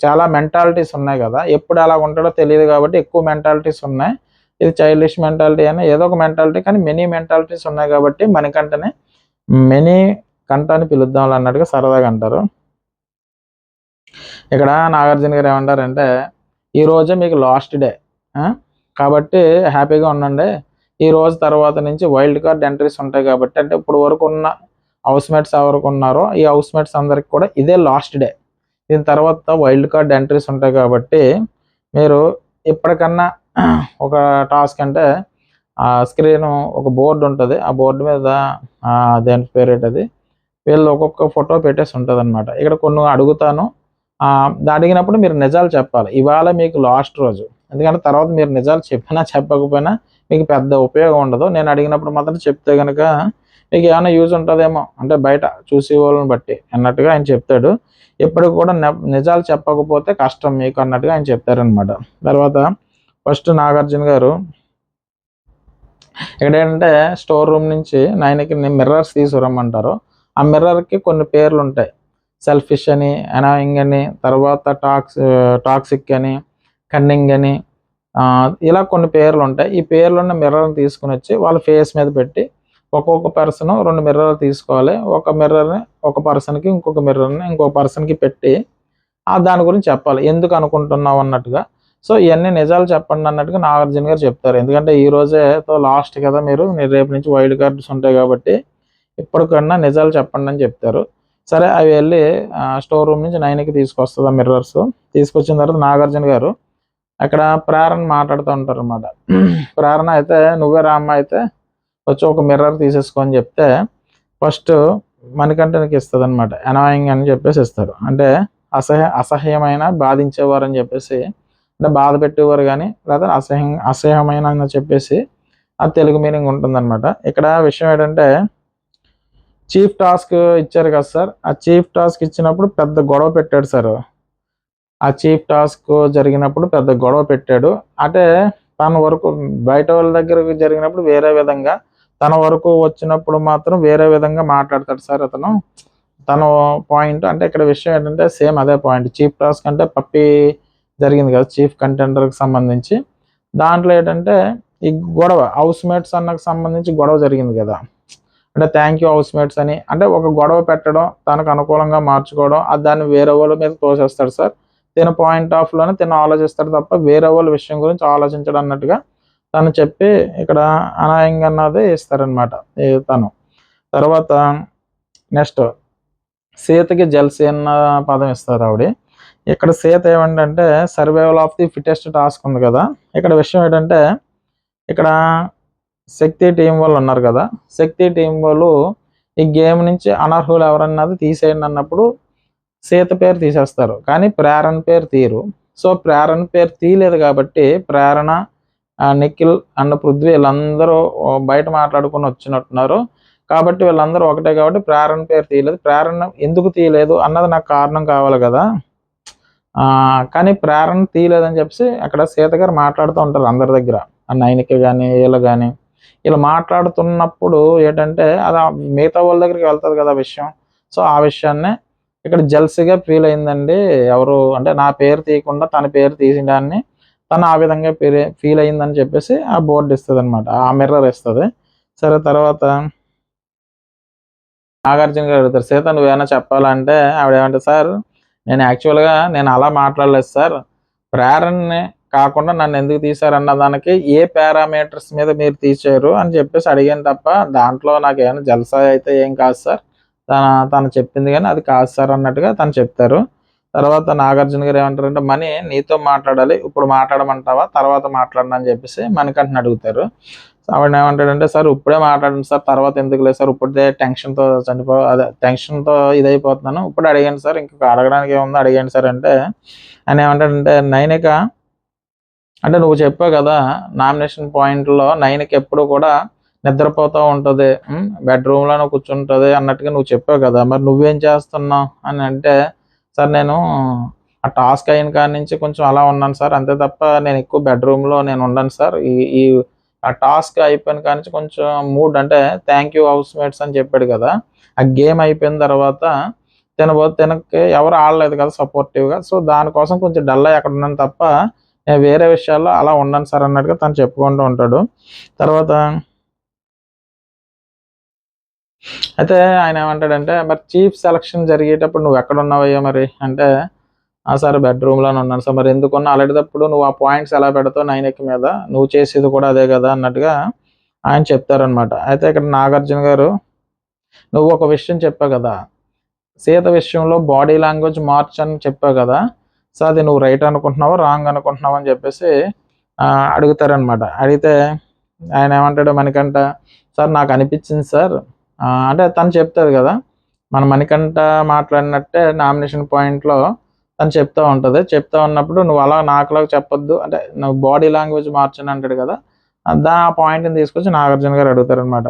చాలా మెంటాలిటీస్ ఉన్నాయి కదా, ఎప్పుడు అలా ఉంటాడో తెలియదు కాబట్టి ఎక్కువ మెంటాలిటీస్ ఉన్నాయి. ఇది చైల్డిష్ మెంటాలిటీ అని ఏదో ఒక మెంటాలిటీ, కానీ మెనీ మెంటాలిటీస్ ఉన్నాయి కాబట్టి మణికంఠని మెనీ కంఠ అని పిలుద్దాం అన్నట్టుగా సరదాగా అంటారు. ఇక్కడ నాగార్జున గారు ఏమంటారంటే, ఈరోజే మీకు లాస్ట్ డే కాబట్టి హ్యాపీగా ఉండండి. ఈ రోజు తర్వాత నుంచి వైల్డ్ కార్డ్ ఎంట్రీస్ ఉంటాయి కాబట్టి, అంటే ఇప్పుడు వరకు ఉన్న హౌస్ మేట్స్ ఎవరికి ఉన్నారో ఈ హౌస్ మేట్స్ అందరికి కూడా ఇదే లాస్ట్ డే. దీని తర్వాత వైల్డ్ కార్డ్ ఎంట్రీస్ ఉంటాయి కాబట్టి మీరు ఎప్పటికన్నా ఒక టాస్క్ అంటే స్క్రీన్ ఒక బోర్డు ఉంటుంది, ఆ బోర్డు మీద దేని పేరేట్ అది వీళ్ళు ఒక్కొక్క ఫోటో పెట్టేసి ఉంటుంది అనమాట. ఇక్కడ కొన్ని అడుగుతాను, అడిగినప్పుడు మీరు నిజాలు చెప్పాలి. ఇవాళ మీకు లాస్ట్ రోజు, ఎందుకంటే తర్వాత మీరు నిజాలు చెప్పినా చెప్పకపోయినా మీకు పెద్ద ఉపయోగం ఉండదు. నేను అడిగినప్పుడు మాత్రం చెప్తే కనుక మీకు ఏమైనా యూజ్ ఉంటుందేమో, అంటే బయట చూసే వాళ్ళని బట్టి అన్నట్టుగా ఆయన చెప్తాడు. ఎప్పుడు కూడా నిజాలు చెప్పకపోతే కష్టం మీకు అన్నట్టుగా ఆయన చెప్తారనమాట. తర్వాత ఫస్ట్ నాగార్జున గారు ఇక్కడ ఏంటంటే స్టోర్ రూమ్ నుంచి నాయనకి మిర్రర్స్ తీసుకురమ్మంటారు. ఆ మిర్రర్కి కొన్ని పేర్లు ఉంటాయి. సెల్ఫిష్ అని, అనాయింగ్ అని, తర్వాత టాక్సిక్ అని, కన్నింగ్ అని, ఇలా కొన్ని పేర్లు ఉంటాయి. ఈ పేర్లున్న మిర్రర్ని తీసుకుని వచ్చి వాళ్ళ ఫేస్ మీద పెట్టి ఒక్కొక్క పర్సన్ 2 మిర్రర్లు తీసుకోవాలి. ఒక మిర్రర్ని ఒక పర్సన్కి, ఇంకొక మిర్రర్ని ఇంకొక పర్సన్కి పెట్టి దాని గురించి చెప్పాలి. ఎందుకు అనుకుంటున్నావు అన్నట్టుగా. సో ఇవన్నీ నిజాలు చెప్పండి అన్నట్టుగా నాగార్జున గారు చెప్తారు. ఎందుకంటే ఈ రోజేతో లాస్ట్ కదా, మీరు రేపు నుంచి వైల్డ్ కార్డ్స్ ఉంటాయి కాబట్టి ఇప్పటికన్నా నిజాలు చెప్పండి అని చెప్తారు. సరే అవి వెళ్ళి స్టోర్ రూమ్ నుంచి 9కి తీసుకొస్తుంది ఆ మిర్రర్స్. తీసుకొచ్చిన తర్వాత నాగార్జున గారు అక్కడ ప్రేరణ మాట్లాడుతూ ఉంటారు అన్నమాట. ప్రేరణ అయితే నువ్వే రామ్మ అయితే వచ్చి ఒక మిర్రర్ తీసేసుకొని చెప్తే ఫస్ట్ మణికంఠనికి ఇస్తుంది అనమాట. అనాయింగ్ అని చెప్పేసి ఇస్తారు. అంటే అసహ్యమైన బాధించేవారు అని చెప్పేసి, అంటే బాధ పెట్టేవారు కానీ లేదా అసహ్యమైన అని చెప్పేసి ఆ తెలుగు మీనింగ్ ఉంటుందన్నమాట. ఇక్కడ విషయం ఏంటంటే చీఫ్ టాస్క్ ఇచ్చారు కదా సార్, ఆ చీఫ్ టాస్క్ ఇచ్చినప్పుడు పెద్ద గొడవ పెట్టాడు సార్. ఆ చీఫ్ టాస్క్ జరిగినప్పుడు పెద్ద గొడవ పెట్టాడు. అంటే తన వరకు బయట వాళ్ళ దగ్గరకు జరిగినప్పుడు వేరే విధంగా, తన వరకు వచ్చినప్పుడు మాత్రం వేరే విధంగా మాట్లాడతాడు సార్ అతను. తన పాయింట్ అంటే ఇక్కడ విషయం ఏంటంటే సేమ్ అదే పాయింట్. చీఫ్ టాస్క్ అంటే పప్పి జరిగింది కదా చీఫ్ కంటెండర్కి సంబంధించి. దాంట్లో ఏంటంటే ఈ గొడవ హౌస్ మేట్స్ అన్నకు సంబంధించి గొడవ జరిగింది కదా. అంటే థ్యాంక్ యూ హౌస్ మేట్స్ అని, అంటే ఒక గొడవ పెట్టడం, తనకు అనుకూలంగా మార్చుకోవడం, దాన్ని వేరే వాళ్ళ మీద తోసేస్తాడు సార్. తిన పాయింట్ ఆఫ్ లోనే తిన ఆలోచిస్తాడు తప్ప వేరే వాళ్ళ విషయం గురించి ఆలోచించడం అన్నట్టుగా తను చెప్పి ఇక్కడ అనాయంగా అన్నది ఇస్తారనమాట తను. తర్వాత నెక్స్ట్ సీతకి జల్సీ అన్న పదం ఇస్తారు ఆవిడ. ఇక్కడ సీత ఏమంటే survival of the fittest task ఉంది కదా. ఇక్కడ విషయం ఏంటంటే ఇక్కడ శక్తి టీం వాళ్ళు ఉన్నారు కదా, శక్తి టీం వాళ్ళు ఈ గేమ్ నుంచి అనర్హులు ఎవరన్నది తీసేయండి అన్నప్పుడు సీత పేరు తీసేస్తారు, కానీ ప్రేరణ పేరు తీయరు. సో ప్రేరణ పేరు తీయలేదు కాబట్టి ప్రేరణ, నిఖిల్ అండ్ పృథ్వీ వీళ్ళందరూ బయట మాట్లాడుకుని వచ్చినట్టున్నారు. కాబట్టి వీళ్ళందరూ ఒకటే కాబట్టి ప్రేరణ పేరు తీయలేదు. ప్రేరణ ఎందుకు తీయలేదు అన్నది నాకు కారణం కావాలి కదా. కానీ ప్రేరణ తీయలేదని చెప్పేసి అక్కడ సీత గారు మాట్లాడుతూ ఉంటారు అందరి దగ్గర, నైనిక కానీ వీళ్ళు కానీ. ఇలా మాట్లాడుతున్నప్పుడు ఏంటంటే అది మిగతా వాళ్ళ దగ్గరికి వెళ్తుంది కదా విషయం. సో ఆ విషయాన్నే ఇక్కడ జల్సీగా ఫీల్ అయిందండి ఎవరు అంటే నా పేరు తీయకుండా తన పేరు తీసేదాన్ని తను ఆ విధంగా ఫీల్ అయిందని చెప్పేసి ఆ బోర్డు ఇస్తుంది అనమాట, ఆ మిర్రర్ ఇస్తుంది. సరే తర్వాత నాగార్జున గారు అడుగుతారు సీత నువ్వేమైనా చెప్పాలంటే ఆవిడ ఏమంటే సార్ నేను యాక్చువల్గా నేను అలా మాట్లాడలేదు సార్, ప్రేరణని కాకుండా నన్ను ఎందుకు తీశారన్న దానికి ఏ పారామీటర్స్ మీద మీరు తీశారు అని చెప్పేసి అడిగాను తప్ప దాంట్లో నాకు ఏమైనా జల్సా అయితే ఏం కాదు సార్, తను చెప్పింది కానీ అది కాదు సార్ అన్నట్టుగా తను చెప్తారు. తర్వాత నాగార్జున గారు ఏమంటారంటే మనీ నీతో మాట్లాడాలి, ఇప్పుడు మాట్లాడమంటావా తర్వాత మాట్లాడను అని చెప్పేసి మణికంఠని అడుగుతారు. ఆవిడ ఏమంటాడంటే సార్ ఇప్పుడే మాట్లాడండి సార్ తర్వాత ఎందుకు లేదు సార్, ఇప్పుడే టెన్షన్తో అదే టెన్షన్తో ఇదైపోతున్నాను, ఇప్పుడు అడిగాను సార్ ఇంకొక అడగడానికి ఏముందో అడిగాను సార్ అంటే ఆయన ఏమంటాడంటే నైనిక అంటే నువ్వు చెప్పావు కదా నామినేషన్ పాయింట్లో నైనిక ఎప్పుడు కూడా నిద్రపోతూ ఉంటుంది, బెడ్రూమ్లోనే కూర్చుంటుంది అన్నట్టుగా నువ్వు చెప్పావు కదా, మరి నువ్వేం చేస్తున్నావు అని అంటే సార్ నేను ఆ టాస్క్ అయిన కాడి నుంచి కొంచెం అలా ఉన్నాను సార్, అంతే తప్ప నేను ఎక్కువ బెడ్రూమ్లో నేను ఉండను సార్. ఈ ఆ టాస్క్ అయిపోయిన కాడి నుంచి కొంచెం మూడ్ అంటే థ్యాంక్ యూ హౌస్ మేట్స్ అని చెప్పాడు కదా, ఆ గేమ్ అయిపోయిన తర్వాత తినకి ఎవరు ఆడలేదు కదా సపోర్టివ్గా, సో దానికోసం కొంచెం డల్ అయ్యి అక్కడ ఉన్నాను తప్ప నేను వేరే విషయాల్లో అలా ఉండను సార్ అన్నట్టుగా తను చెప్పుకుంటూ ఉంటాడు. తర్వాత అయితే ఆయన ఏమంటాడంటే మరి చీఫ్ సెలక్షన్ జరిగేటప్పుడు నువ్వు ఎక్కడ ఉన్నావయ్యా మరి అంటే సార్ బెడ్రూమ్లోనే ఉన్నాను సార్, మరి ఎందుకున్నా అలాంటప్పుడు నువ్వు ఆ పాయింట్స్ ఎలా పెడతావు నైనిక మీద, నువ్వు చేసేది కూడా అదే కదా అన్నట్టుగా ఆయన చెప్తారనమాట. అయితే ఇక్కడ నాగార్జున గారు నువ్వు ఒక విషయం చెప్పావు కదా సీత విషయంలో బాడీ లాంగ్వేజ్ మార్చని చెప్పావు కదా, సో అది నువ్వు రైట్ అనుకుంటున్నావు రాంగ్ అనుకుంటున్నావు అని చెప్పేసి అడుగుతారనమాట. అడిగితే ఆయన ఏమంటాడు మణికంఠ సార్ నాకు అనిపించింది సార్ అంటే తను చెప్తారు కదా మన మణికంఠ మాట్లాడినట్టే నామినేషన్ పాయింట్లో తను చెప్తూ ఉంటుంది. చెప్తా ఉన్నప్పుడు నువ్వు అలా నాకులాగా చెప్పొద్దు అంటే నువ్వు బాడీ లాంగ్వేజ్ మార్చని అంటాడు కదా, ఆ పాయింట్ని తీసుకొచ్చి నాగార్జున గారు అడుగుతారనమాట.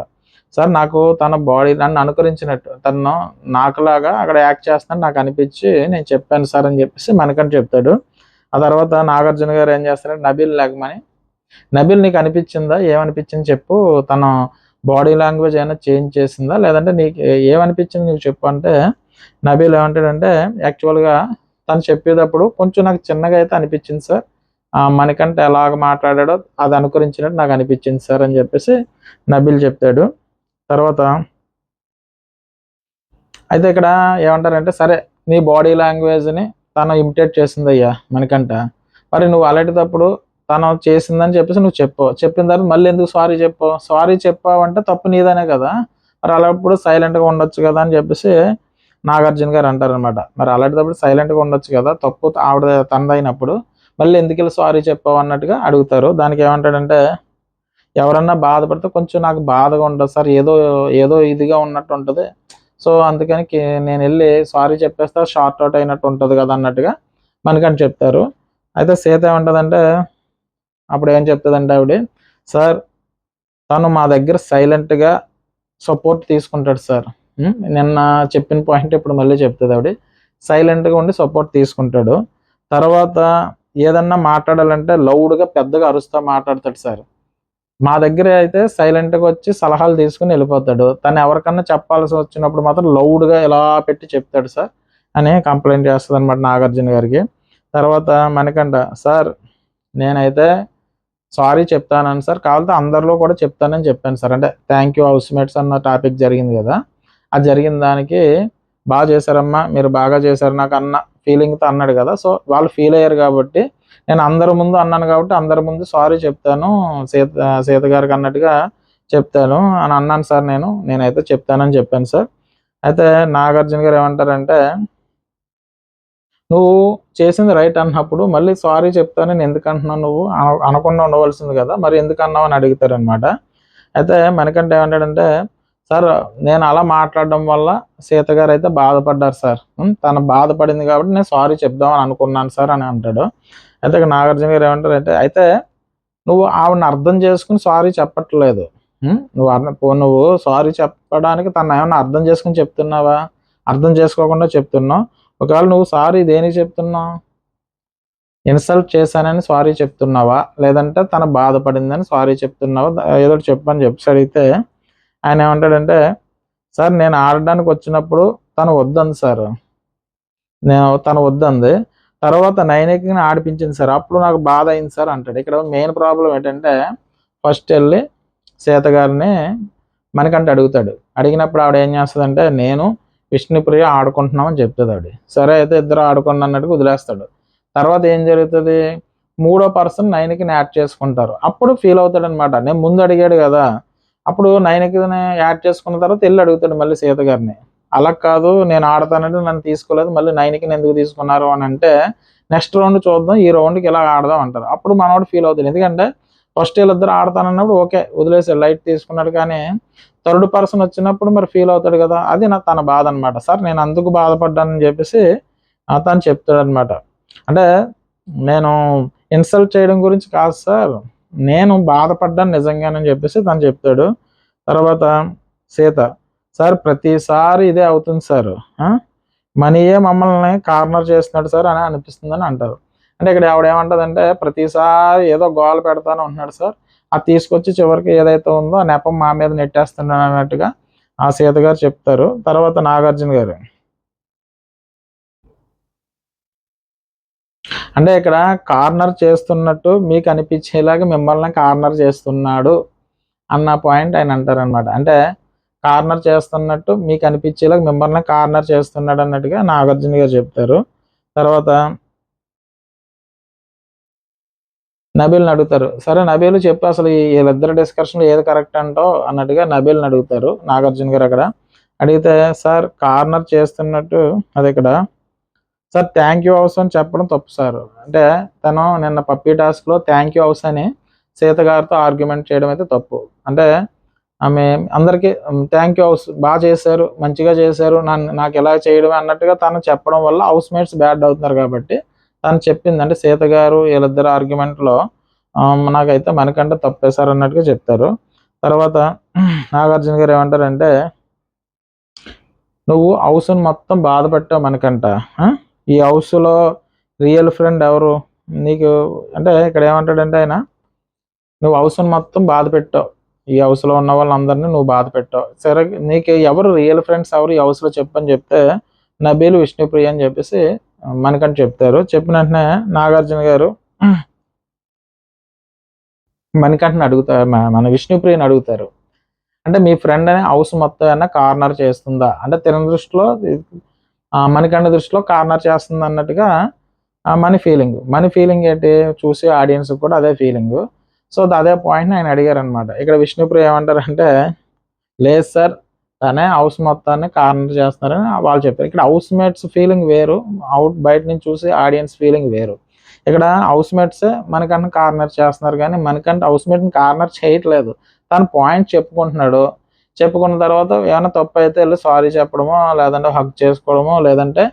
సార్ నాకు తన బాడీ నన్ను అనుకరించినట్టు తను నాకులాగా అక్కడ యాక్ట్ చేస్తాను నాకు అనిపించి నేను చెప్పాను సార్ అని చెప్పేసి మణికంఠ చెప్తాడు. ఆ తర్వాత నాగార్జున గారు ఏం చేస్తారంటే నబీల్ లెగమని, నబీల్ నీకు అనిపించిందా, ఏమనిపించింది చెప్పు, తన బాడీ లాంగ్వేజ్ ఏమైనా చేంజ్ చేసిందా, లేదంటే నీకు ఏమనిపించింది నువ్వు చెప్పు అంటే, నబీల్ ఏమంటాడంటే యాక్చువల్గా తను చెప్పేటప్పుడు కొంచెం నాకు చిన్నగా అయితే అనిపించింది సార్, మనకంటే ఎలాగ మాట్లాడాడో అది అనుకరించినట్టు నాకు అనిపించింది సార్ అని చెప్పేసి నబీల్ చెప్తాడు. తర్వాత అయితే ఇక్కడ ఏమంటారంటే, సరే నీ బాడీ లాంగ్వేజ్ని తను ఇమిటేట్ చేసిందయ్యా మనకంట, మరి నువ్వు అలాంటిదప్పుడు తను చేసిందని చెప్పేసి నువ్వు చెప్పిన తర్వాత మళ్ళీ ఎందుకు సారీ చెప్పావు, సారీ చెప్పావంటే తప్పు నీదనే కదా, మరి అలాంటప్పుడు సైలెంట్గా ఉండొచ్చు కదా అని చెప్పేసి నాగార్జున గారు అంటారనమాట. మరి అలాంటిదప్పుడు సైలెంట్గా ఉండొచ్చు కదా, తప్పు ఆవిడ తనదైనప్పుడు మళ్ళీ ఎందుకు ఇలా సారీ చెప్పావు అన్నట్టుగా అడుగుతారు. దానికి ఏమంటాడంటే, ఎవరన్నా బాధపడితే కొంచెం నాకు బాధగా ఉంటుంది సార్, ఏదో ఏదో ఇదిగా ఉన్నట్టు ఉంటుంది, సో అందుకని నేను వెళ్ళి సారీ చెప్పేస్తా, షార్ట్ అవుట్ అయినట్టు ఉంటుంది కదా అన్నట్టుగా మనకని చెప్తారు. అయితే సీత ఏమంటుందంటే, అప్పుడు ఏం చెప్తుందంటే ఆవిడ, సార్ తను మా దగ్గర సైలెంట్గా సపోర్ట్ తీసుకుంటాడు సార్, నిన్న చెప్పిన పాయింట్ ఇప్పుడు మళ్ళీ చెప్తుంది ఆవిడ, సైలెంట్గా ఉండి సపోర్ట్ తీసుకుంటాడు. తర్వాత ఏదన్నా మాట్లాడాలంటే లౌడ్గా పెద్దగా అరుస్తా మాట్లాడతాడు సార్, మా దగ్గర అయితే సైలెంట్గా వచ్చి సలహాలు తీసుకుని వెళ్ళిపోతాడు, తను ఎవరికన్నా చెప్పాల్సి వచ్చినప్పుడు మాత్రం లౌడ్గా ఇలా పెట్టి చెప్తాడు సార్ అని కంప్లైంట్ చేస్తుంది అనమాట నాగార్జున గారికి. తర్వాత మనకంట, సార్ నేనైతే సారీ చెప్తానని సార్, కావాలంటే అందరిలో కూడా చెప్తానని చెప్పాను సార్, అంటే థ్యాంక్ యూ హౌస్ మేట్స్ అన్న టాపిక్ జరిగింది కదా, ఆ జరిగిన దానికి బాగా చేశారమ్మా, మీరు బాగా చేశారు నాకు అన్న ఫీలింగ్తో అన్నాడు కదా, సో వాళ్ళు ఫీల్ అయ్యారు కాబట్టి నేను అందరి ముందు అన్నాను కాబట్టి అందరి ముందు సారీ చెప్తాను సీత గారికి అన్నట్టుగా చెప్తాను అని అన్నాను సార్, నేనైతే చెప్తానని చెప్పాను సార్. అయితే నాగార్జున గారు ఏమంటారంటే, నువ్వు చేసింది రైట్ అన్నప్పుడు మళ్ళీ సారీ చెప్తానని ఎందుకు అంటున్నావు, నువ్వు అనకుండా ఉండవలసింది కదా, మరి ఎందుకు అన్నావు అని అడుగుతారనమాట. అయితే మనకంటే ఏమంటాడంటే, సార్ నేను అలా మాట్లాడడం వల్ల సీత గారు అయితే బాధపడ్డారు సార్, తను బాధపడింది కాబట్టి నేను సారీ చెప్దామని అనుకున్నాను సార్ అని అంటాడు. అయితే ఇక నాగార్జున గారు ఏమంటారంటే, అయితే నువ్వు ఆవిడని అర్థం చేసుకుని సారీ చెప్పట్లేదు, నువ్వు సారీ చెప్పడానికి తను ఏమన్నా అర్థం చేసుకుని చెప్తున్నావా, అర్థం చేసుకోకుండా చెప్తున్నావు. ఒకవేళ నువ్వు సారీ దేనికి చెప్తున్నావు, ఇన్సల్ట్ చేశానని సారీ చెప్తున్నావా, లేదంటే తను బాధపడిందని సారీ చెప్తున్నావా, ఏదో చెప్పని చెప్పి అడిగితే ఆయన ఏమంటాడంటే, సార్ నేను ఆడడానికి వచ్చినప్పుడు తను వద్దంది సార్, తను వద్దంది, తర్వాత నైనికిని ఆడిపించింది సార్, అప్పుడు నాకు బాధ అయింది సార్ అంటాడు. ఇక్కడ మెయిన్ ప్రాబ్లం ఏంటంటే, ఫస్ట్ వెళ్ళి సీత గారిని మనకంటే అడుగుతాడు, అడిగినప్పుడు ఆవిడ ఏం చేస్తుందంటే, నేను విష్ణుప్రియ ఆడుకుంటున్నామని చెప్తుంది ఆవిడ. సరే అయితే ఇద్దరు ఆడుకున్న అన్నట్టుగా వదిలేస్తాడు. తర్వాత ఏం జరుగుతుంది, మూడో పర్సన్ నైన్కి యాడ్ చేసుకుంటారు, అప్పుడు ఫీల్ అవుతాడు అనమాట, నేను ముందు అడిగాడు కదా, అప్పుడు నైన్కి యాడ్ చేసుకున్న తర్వాత వెళ్ళి అడుగుతాడు మళ్ళీ సీత గారిని, అలా కాదు నేను ఆడతానంటే నన్ను తీసుకోలేదు, మళ్ళీ నైన్కి ఎందుకు తీసుకున్నారు అని అంటే, నెక్స్ట్ రౌండ్ చూద్దాం, ఈ రౌండ్కి ఇలా ఆడదాం అంటారు. అప్పుడు మనోడు ఫీల్ అవుతాడు, ఎందుకంటే ఫస్ట్ వీళ్ళిద్దరు ఆడతానన్నప్పుడు ఓకే వదిలేసాడు, లైట్ తీసుకున్నాడు, కానీ థర్డ్ పర్సన్ వచ్చినప్పుడు మరి ఫీల్ అవుతాడు కదా, అది తన బాధ అనమాట. సార్ నేను అందుకు బాధపడ్డానని చెప్పేసి తను చెప్తాడు అనమాట. అంటే నేను ఇన్సల్ట్ చేయడం గురించి కాదు సార్, నేను బాధపడ్డాను నిజంగానని చెప్పేసి తను చెప్తాడు. తర్వాత సీత, సార్ ప్రతిసారి ఇదే అవుతుంది సార్, మనీయే మమ్మల్ని కార్నర్ చేస్తున్నాడు సార్ అని అనిపిస్తుందని అంటారు. అంటే ఇక్కడ ఆవిడ ఏమంటుందంటే, ప్రతిసారి ఏదో గోల పెడతాను ఉంటున్నాడు సార్, అది తీసుకొచ్చి చివరికి ఏదైతే ఉందో ఆ నెపం మా మీద నెట్టేస్తున్నాడు అన్నట్టుగా ఆ సీత గారు చెప్తారు. తర్వాత నాగార్జున గారు, అంటే ఇక్కడ కార్నర్ చేస్తున్నట్టు మీకు అనిపించేలాగా మిమ్మల్ని కార్నర్ చేస్తున్నాడు అన్న పాయింట్ ఆయన అంటారనమాట. అంటే కార్నర్ చేస్తున్నట్టు మీకు అనిపించేలాగా మిమ్మల్ని కార్నర్ చేస్తున్నాడు అన్నట్టుగా నాగార్జున గారు చెప్తారు. తర్వాత నబీల్ని అడుగుతారు, సరే నబీల్ చెప్పు అసలు వీళ్ళిద్దరు డిస్కషన్లో ఏది కరెక్ట్ అంటావు అన్నట్టుగా నబీల్ని అడుగుతారు నాగార్జున గారు. అక్కడ అడిగితే, సార్ కార్నర్ చేస్తున్నట్టు అది ఇక్కడ, సార్ థ్యాంక్ యూ హౌస్ అని చెప్పడం తప్పు సార్, అంటే తను నిన్న పప్పీ టాస్క్లో థ్యాంక్ యూ హౌస్ అని సీత గారితో ఆర్గ్యుమెంట్ చేయడం అయితే తప్పు. అంటే ఆమె అందరికీ థ్యాంక్ యూ హౌస్ బాగా చేశారు, మంచిగా చేశారు, నాకు ఎలా చేయడం అన్నట్టుగా తను చెప్పడం వల్ల హౌస్ మేట్స్ బ్యాడ్ అవుతున్నారు కాబట్టి తను చెప్పింది, అంటే సీత గారు వీళ్ళిద్దరు ఆర్గ్యుమెంట్లో నాకైతే మనకంటే తప్పేశారు అన్నట్టుగా చెప్తారు. తర్వాత నాగార్జున గారు ఏమంటారంటే, నువ్వు హౌస్ని మొత్తం బాధ పెట్టావు మనకంట, ఈ హౌస్లో రియల్ ఫ్రెండ్ ఎవరు, నీకు అంటే ఇక్కడ ఏమంటాడంటే ఆయన, నువ్వు హౌస్ని మొత్తం బాధ పెట్టావు, ఈ హౌస్లో ఉన్న వాళ్ళందరినీ నువ్వు బాధ పెట్టావు, సరే నీకు ఎవరు రియల్ ఫ్రెండ్స్ ఎవరు ఈ హౌస్లో చెప్పని చెప్తే నబీల్, విష్ణుప్రియ అని చెప్పేసి మనకంటే చెప్తారు. చెప్పిన వెంటనే నాగార్జున గారు మణికంఠని అడుగుతారు, మన విష్ణుప్రియని అడుగుతారు, అంటే మీ ఫ్రెండ్ అనే హౌస్ మొత్తం ఏమన్నా కార్నర్ చేస్తుందా అంటే తిన దృష్టిలో, మణికంఠ దృష్టిలో కార్నర్ చేస్తుంది అన్నట్టుగా మన ఫీలింగ్ ఏంటి, చూసి ఆడియన్స్ కూడా అదే ఫీలింగ్. సో అదే పాయింట్ని ఆయన అడిగారు అనమాట. ఇక్కడ విష్ణుప్రియ ఏమంటారంటే, లేదు సార్, తనే హౌస్ మొత్తాన్ని కార్నర్ చేస్తున్నారని వాళ్ళు చెప్పారు. ఇక్కడ హౌస్ మేట్స్ ఫీలింగ్ వేరు, బయట నుంచి చూసి ఆడియన్స్ ఫీలింగ్ వేరు. ఇక్కడ హౌస్ మేట్స్ మనకన్నా కార్నర్ చేస్తున్నారు, కానీ మనకంటే హౌస్ మేట్ని కార్నర్ చేయట్లేదు. తన పాయింట్ చెప్పుకుంటున్నాడు, చెప్పుకున్న తర్వాత ఏమైనా తప్పు అయితే వెళ్ళి సారీ చెప్పడమో, లేదంటే హగ్ చేసుకోవడమో, లేదంటే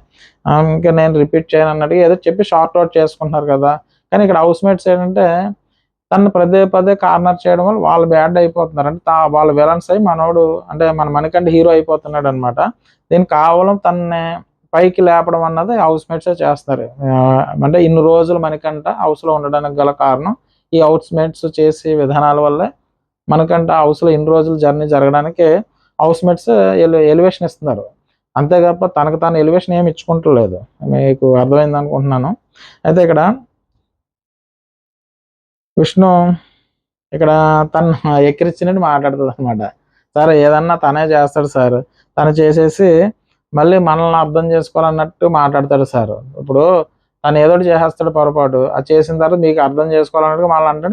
ఇంకా నేను రిపీట్ చేయను అన్నట్టుగా ఏదో చెప్పి షార్ట్ అవుట్ చేసుకుంటున్నారు కదా. కానీ ఇక్కడ హౌస్ మేట్స్ ఏంటంటే తను పదే పదే కార్నర్ చేయడం వల్ల వాళ్ళు బ్యాడ్ అయిపోతున్నారు, అంటే వాళ్ళు విలన్స్ అయ్యి మనోడు అంటే మన మనకంటే హీరో అయిపోతున్నాడు అనమాట. దీనికి కేవలం తనని పైకి లేపడం అన్నది హౌస్ మేట్సే చేస్తారు. అంటే ఇన్ని రోజులు మనకంట హౌస్లో ఉండడానికి గల కారణం ఈ హౌస్ మేట్స్ చేసే విధానాల వల్లే మనకంట హౌస్లో ఇన్ని రోజులు జర్నీ జరగడానికి హౌస్ మేట్స్ ఎలివేషన్ ఇస్తున్నారు. అంతేకాక తనకు తాను ఎలివేషన్ ఏమి ఇచ్చుకుంటలేదు. మీకు అర్థమైంది అనుకుంటున్నాను. అయితే ఇక్కడ విష్ణు ఇక్కడ తను ఎక్కిరించినట్టు మాట్లాడుతుంది అనమాట. సార్ ఏదన్నా తనే చేస్తాడు సార్, తను చేసేసి మళ్ళీ మనల్ని అర్థం చేసుకోవాలన్నట్టు మాట్లాడతాడు సార్. ఇప్పుడు తను ఏదో చేసేస్తాడు పొరపాటు, అది చేసిన తర్వాత మీకు అర్థం చేసుకోవాలన్నట్టు మళ్ళీ అంటే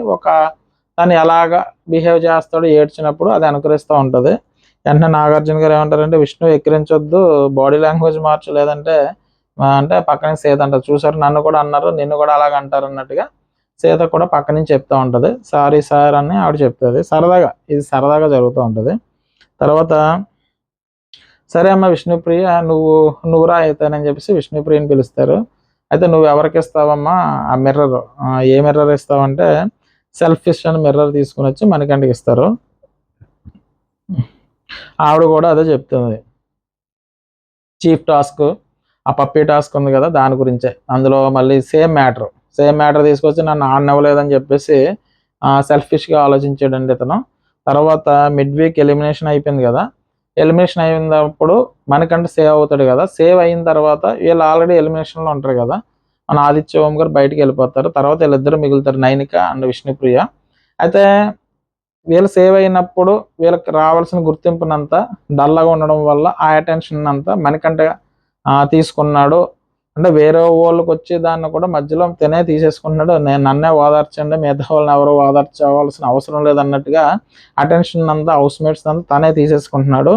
తను ఎలాగా బిహేవ్ చేస్తాడు ఏడ్చినప్పుడు అది అనుకరిస్తూ ఉంటుంది. వెంటనే నాగార్జున గారు ఏమంటారంటే, విష్ణు ఎక్కిరించొద్దు, బాడీ లాంగ్వేజ్ మార్చు, లేదంటే అంటే పక్కన సీత అంటారు, చూసారు నన్ను కూడా అన్నారు, నిన్ను కూడా అలాగ అంటారు అన్నట్టుగా సీత కూడా పక్క నుంచి చెప్తూ ఉంటుంది. సారీ సార్ అని ఆవిడ చెప్తుంది. ఇది సరదాగా జరుగుతూ ఉంటుంది. తర్వాత సరే అమ్మ విష్ణుప్రియ, నువ్వు రా అయితేనని చెప్పేసి విష్ణుప్రియని పిలుస్తారు. అయితే నువ్వు ఎవరికి ఇస్తావమ్మా ఆ మిర్రర్, ఏ మిర్రర్ ఇస్తావంటే సెల్ఫిష్ అని మిర్రర్ తీసుకుని వచ్చి మణికంఠకి ఇస్తారు. ఆవిడ కూడా అదే చెప్తుంది, చీఫ్ టాస్క్ ఆ పప్పీ టాస్క్ ఉంది కదా దాని గురించే. అందులో మళ్ళీ సేమ్ మ్యాటర్ తీసుకొచ్చి నన్ను ఆడనివ్వలేదని చెప్పేసి సెల్ఫిష్గా ఆలోచించాడండి ఇతను. తర్వాత మిడ్ వీక్ ఎలిమినేషన్ అయిపోయింది కదా, ఎలిమినేషన్ అయినప్పుడు మనకంటే సేవ్ అవుతాడు కదా, సేవ్ అయిన తర్వాత వీళ్ళు ఆల్రెడీ ఎలిమినేషన్లో ఉంటారు కదా, మన ఆదిత్య ఓం గారు బయటికి వెళ్ళిపోతారు. తర్వాత వీళ్ళిద్దరు మిగులుతారు, నైనిక అండ్ విష్ణుప్రియ. అయితే వీళ్ళు సేవ్ అయినప్పుడు వీళ్ళకి రావాల్సిన గుర్తింపునంతా డల్గా ఉండడం వల్ల ఆ అటెన్షన్ అంతా మనకంటే తీసుకున్నాడు, అంటే వేరే వాళ్ళకి వచ్చే దాన్ని కూడా మధ్యలో తినే తీసేసుకుంటున్నాడు, నన్నే ఓదార్చండి, మిగతా వాళ్ళని ఎవరో ఓదార్చవలసిన అవసరం లేదన్నట్టుగా అటెన్షన్ అంతా హౌస్ మేట్స్ అంతా తనే తీసేసుకుంటున్నాడు.